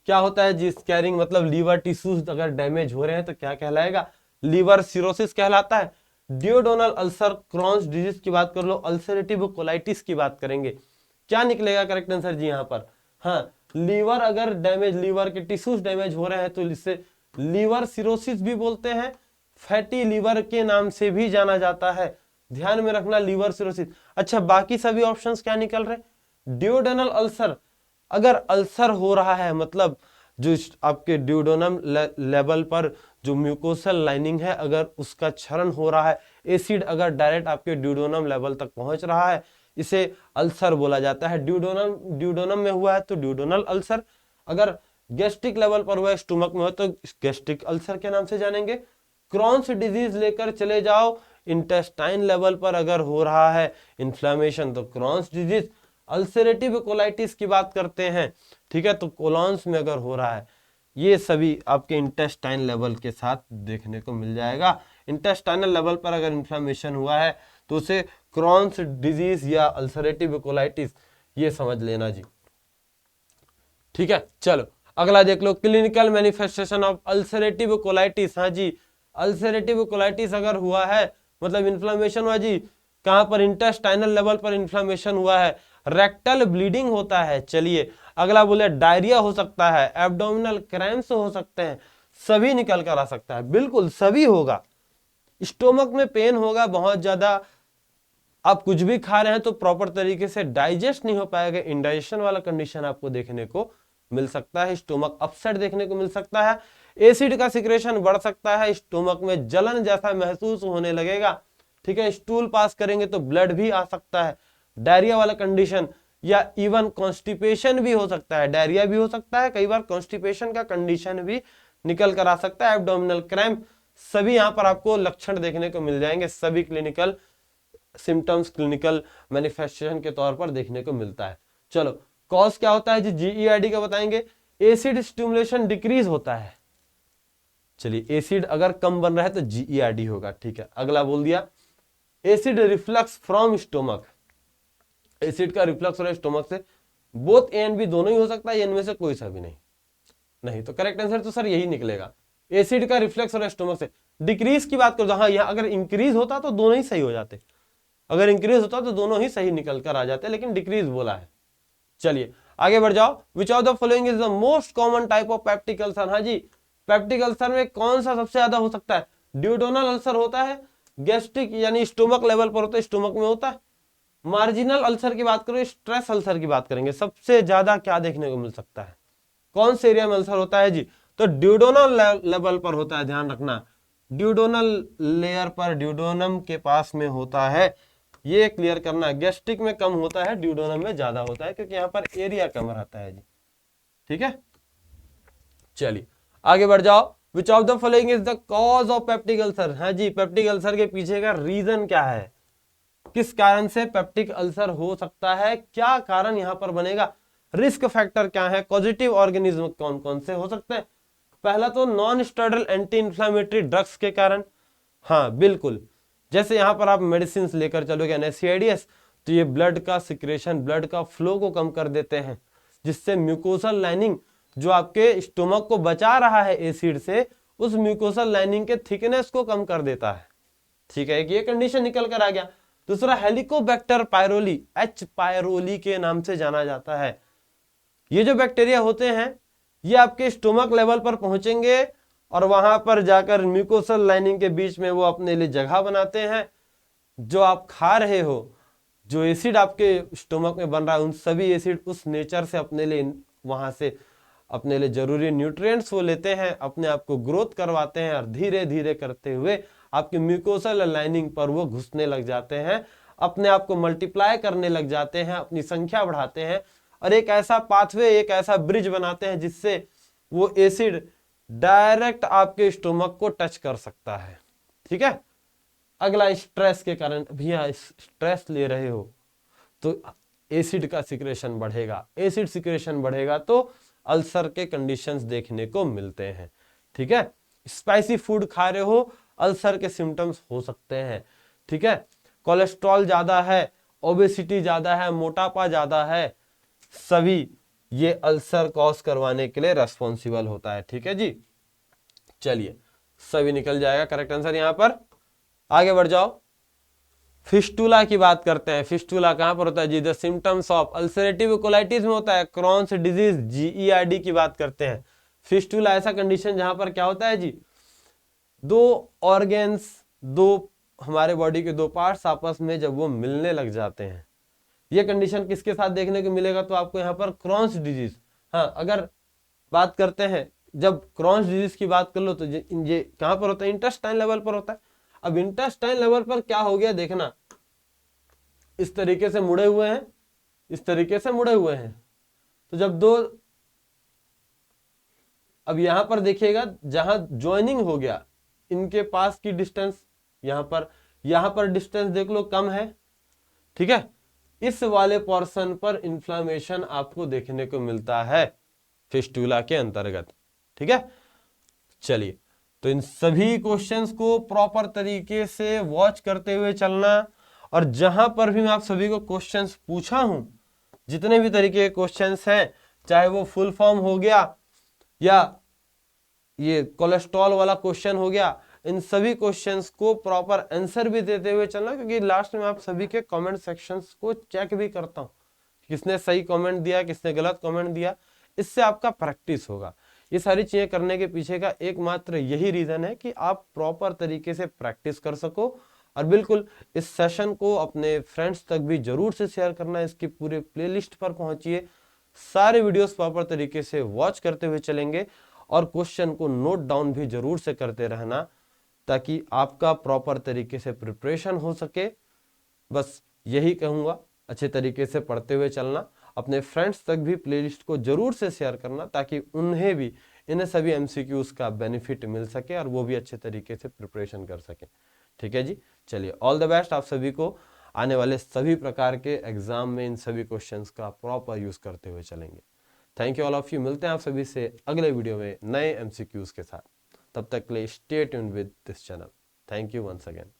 क्या होता है जी। स्कैरिंग मतलब लीवर टिश्यूज अगर डैमेज हो रहे हैं तो क्या कहलाएगा, लीवर सिरोसिस कहलाता है। डियोडोनल अल्सर, क्रॉन्स डिजीज की बात कर लो, अल्सरेटिव कोलाइटिस की बात करेंगे, क्या निकलेगा करेक्ट आंसर जी यहाँ पर। हाँ, लीवर अगर डैमेज, लीवर के टिश्यूज डैमेज हो रहे हैं तो इसे लीवर सिरोसिस भी बोलते हैं, फैटी लीवर के नाम से भी जाना जाता है, ध्यान में रखना, लीवर सिरोसिस। अच्छा, बाकी सभी ऑप्शंस क्या निकल रहे, डियोडेनल अल्सर, अगर अल्सर हो रहा है मतलब जो आपके ड्यूोडेनम लेवल पर जो म्यूकोसल लाइनिंग है, अगर उसका क्षरण हो रहा है, एसिड अगर डायरेक्ट आपके ड्यूोडेनम लेवल तक पहुंच रहा है, इसे अल्सर बोला जाता है। ड्यूोडेनम में हुआ है तो ड्यूोडेनल अल्सर, अगर गैस्ट्रिक लेवल पर हुआ है, स्टमक में हो तो गैस्ट्रिक अल्सर के नाम से जानेंगे। क्रॉन्स डिजीज लेकर चले जाओ, इंटेस्टाइन लेवल पर अगर हो रहा है इन्फ्लेमेशन तो क्रॉन्स डिजीज। अल्सरेटिव कोलाइटिस की बात करते हैं, ठीक है, तो कोलॉन्स में अगर हो रहा है, ये सभी आपके इंटेस्टाइन लेवल के साथ देखने को मिल जाएगा। इंटेस्टाइनल लेवल पर अगर इन्फ्लेमेशन हुआ है तो उसे क्रॉन्स डिजीज या अल्सरेटिव कोलाइटिस, ये समझ लेना जी। ठीक है, चलो अगला देख लो, clinical manifestation of ulcerative colitis. हाँ जी, अल्सरेटिव कोलाइटिस अगर हुआ है मतलब इन्फ्लेमेशन हुआ जी, कहां पर, इंटेस्टाइनल लेवल पर इन्फ्लेमेशन हुआ है, रेक्टल ब्लीडिंग होता है। चलिए अगला बोले डायरिया हो सकता है, एब्डोमिनल क्रैम्प्स हो सकते हैं, सभी निकल कर आ सकता है, बिल्कुल सभी होगा। स्टोमक में पेन होगा बहुत ज्यादा, आप कुछ भी खा रहे हैं तो प्रॉपर तरीके से डाइजेस्ट नहीं हो पाएगा, इंडाइजेशन वाला कंडीशन आपको देखने को मिल सकता है, स्टोमक अपसेट देखने को मिल सकता है, एसिड का सिक्रेशन बढ़ सकता है, स्टोमक में जलन जैसा महसूस होने लगेगा, ठीक है, स्टूल पास करेंगे तो ब्लड भी आ सकता है, डायरिया वाला कंडीशन या इवन कॉन्स्टिपेशन भी हो सकता है, डायरिया भी हो सकता है, कई बार कॉन्स्टिपेशन का कंडीशन भी निकल कर आ सकता है, एब्डोमिनल क्रैम्प, सभी यहां पर आपको लक्षण देखने को मिल जाएंगे, सभी क्लिनिकल सिम्टम्स, क्लिनिकल मैनिफेस्टेशन के तौर पर देखने को मिलता है। चलो कॉज क्या होता है जी, जीईआरडी का बताएंगे, एसिड स्टिमुलेशन डिक्रीज होता है, चलिए एसिड अगर कम बन रहा है तो जीईआरडी होगा, ठीक है। अगला बोल दिया acid reflux from stomach, acid का रिफ्लक्स हो रहा है स्टोमक से, बोथ ए एंड बी दोनों ही हो सकता है, इनमें से कोई सा भी नहीं तो करेक्ट आंसर तो सर यही निकलेगा, एसिड का रिफ्लेक्स हो रहा है स्टोमक से। डिक्रीज की बात करो, हाँ यहाँ अगर इंक्रीज होता तो दोनों ही सही हो जाते, अगर इंक्रीज होता तो दोनों ही सही निकल कर आ जाते, लेकिन डिक्रीज बोला है। चलिए आगे बढ़ जाओ, which of the following is the most common type of peptic ulcer, हाँ जी पेप्टिक अल्सर में कौन सा सबसे ज्यादा हो सकता है, ड्यूडोनल अल्सर होता है, गैस्ट्रिक यानी स्टोमक लेवल पर होता है, स्टोमक में होता है, मार्जिनल अल्सर की बात करो, स्ट्रेस अल्सर की बात करेंगे, सबसे ज्यादा क्या देखने को मिल सकता है, कौन से एरिया में अल्सर होता है जी, तो ड्यूडोनल लेवल पर होता है, ध्यान रखना ड्यूडोनल लेयर पर, ड्यूडोनम के पास में होता है, ये क्लियर करना, गैस्ट्रिक में कम होता है, ड्यूडोनम में ज्यादा होता है, क्योंकि यहाँ पर एरिया कम रहता है जी, ठीक है। चलिए आगे बढ़ जाओ, which of the following is the cause of peptic ulcer, हाँ जी पेप्टिक अल्सर के पीछे का रीजन क्या है, किस कारण से पेप्टिक अल्सर हो सकता है, क्या कारण यहां पर बनेगा, रिस्क फैक्टर क्या है, पॉजिटिव ऑर्गेनिज्म कौन कौन से हो सकते हैं, पहला तो non steroidal anti inflammatory drugs के कारण, हाँ बिल्कुल, जैसे यहां पर आप मेडिसिन लेकर चलोगे एनएसएआईडीएस, तो ये ब्लड का सिक्रेशन, ब्लड का फ्लो को कम कर देते हैं, जिससे म्यूकोसल लाइनिंग जो आपके स्टोमक को बचा रहा है एसिड से, उस म्यूकोसल लाइनिंग के थिकनेस को कम कर देता है, ठीक है, ये कंडीशन निकल कर आ गया। दूसरा हेलिकोबैक्टर पायरोली, एच पायरोली के नाम से जाना जाता है, ये जो बैक्टीरिया होते हैं ये आपके स्टोमक लेवल पर पहुंचेंगे और वहां पर जाकर म्यूकोसल लाइनिंग के बीच में वो अपने लिए जगह बनाते हैं, जो आप खा रहे हो, जो एसिड आपके स्टोमक में बन रहा है, उन सभी एसिड उस नेचर से अपने लिए वहां से अपने लिए जरूरी न्यूट्रिएंट्स वो लेते हैं, अपने आप को ग्रोथ करवाते हैं और धीरे धीरे करते हुए आपके म्यूकोसल लाइनिंग पर वो घुसने लग जाते हैं, अपने आप को मल्टीप्लाई करने लग जाते हैं, अपनी संख्या बढ़ाते हैं और एक ऐसा पाथवे, एक ऐसा ब्रिज बनाते हैं जिससे वो एसिड डायरेक्ट आपके स्टोमक को टच कर सकता है, ठीक है। अगला स्ट्रेस के कारण, भैया स्ट्रेस ले रहे हो तो एसिड का सिक्रेशन बढ़ेगा, एसिड सिक्रेशन बढ़ेगा तो अल्सर के कंडीशंस देखने को मिलते हैं, ठीक है। स्पाइसी फूड खा रहे हो, अल्सर के सिम्टम्स हो सकते हैं, ठीक है। कोलेस्ट्रॉल ज्यादा है, ओबेसिटी ज्यादा है, मोटापा ज्यादा है, सभी ये अल्सर कॉज करवाने के लिए रेस्पॉन्सिबल होता है, ठीक है जी। चलिए सभी निकल जाएगा करेक्ट आंसर यहां पर। आगे बढ़ जाओ, फिस्टुला की बात करते हैं, फिस्टुला कहां पर होता है जी, the symptoms of ulcerative colitis में होता है, क्रॉन्स डिजीज जीईआरडी की बात करते हैं। फिस्टुला ऐसा कंडीशन जहां पर क्या होता है जी, दो ऑर्गेन्स, दो हमारे बॉडी के दो पार्ट्स आपस में जब वो मिलने लग जाते हैं, ये कंडीशन किसके साथ देखने को मिलेगा, तो आपको यहाँ पर क्रॉन्स डिजीज, हाँ अगर बात करते हैं, जब क्रॉन्स डिजीज की बात कर लो तो ये कहां पर होता है, इंटेस्टाइन लेवल पर होता है। अब इंटेस्टाइन लेवल पर क्या हो गया देखना, इस तरीके से मुड़े हुए हैं, इस तरीके से मुड़े हुए हैं, तो जब दो, अब यहां पर देखिएगा जहां ज्वाइनिंग हो गया, इनके पास की डिस्टेंस यहां पर डिस्टेंस देख लो कम है, ठीक है, इस वाले पोर्शन पर इंफ्लेमेशन आपको देखने को मिलता है फिस्टुला के अंतर्गत, ठीक है। चलिए तो इन सभी क्वेश्चंस को प्रॉपर तरीके से वॉच करते हुए चलना, और जहां पर भी मैं आप सभी को क्वेश्चंस पूछा हूं, जितने भी तरीके के क्वेश्चंस हैं, चाहे वो फुल फॉर्म हो गया या ये कोलेस्ट्रॉल वाला क्वेश्चन हो गया, इन सभी क्वेश्चंस को प्रॉपर आंसर भी देते हुए चलना, क्योंकि लास्ट में आप सभी के कमेंट सेक्शंस को चेक भी करता हूं, किसने सही कमेंट दिया, किसने गलत कमेंट दिया, इससे आपका प्रैक्टिस होगा। ये सारी चीजें करने के पीछे का एकमात्र यही रीजन है कि आप प्रॉपर तरीके से प्रैक्टिस कर सको। और बिल्कुल इस सेशन को अपने फ्रेंड्स तक भी जरूर से शेयर करना, इसकी पूरे प्लेलिस्ट पर पहुंचिए, सारे वीडियोस प्रॉपर तरीके से वॉच करते हुए चलेंगे और क्वेश्चन को नोट डाउन भी जरूर से करते रहना ताकि आपका प्रॉपर तरीके से प्रिपरेशन हो सके। बस यही कहूंगा, अच्छे तरीके से पढ़ते हुए चलना, अपने फ्रेंड्स तक भी प्लेलिस्ट को जरूर से शेयर करना ताकि उन्हें भी इन्हें सभी एमसीक्यूज का बेनिफिट मिल सके और वो भी अच्छे तरीके से प्रिपरेशन कर सके। ठीक है जी, चलिए ऑल द बेस्ट आप सभी को। आने वाले सभी प्रकार के एग्जाम में इन सभी क्वेश्चंस का प्रॉपर यूज करते हुए चलेंगे। Thank you all of you. मिलते हैं आप सभी से अगले वीडियो में नए एमसीक्यूज के साथ। तब तक के लिए stay tuned with this channel. Thank you once again.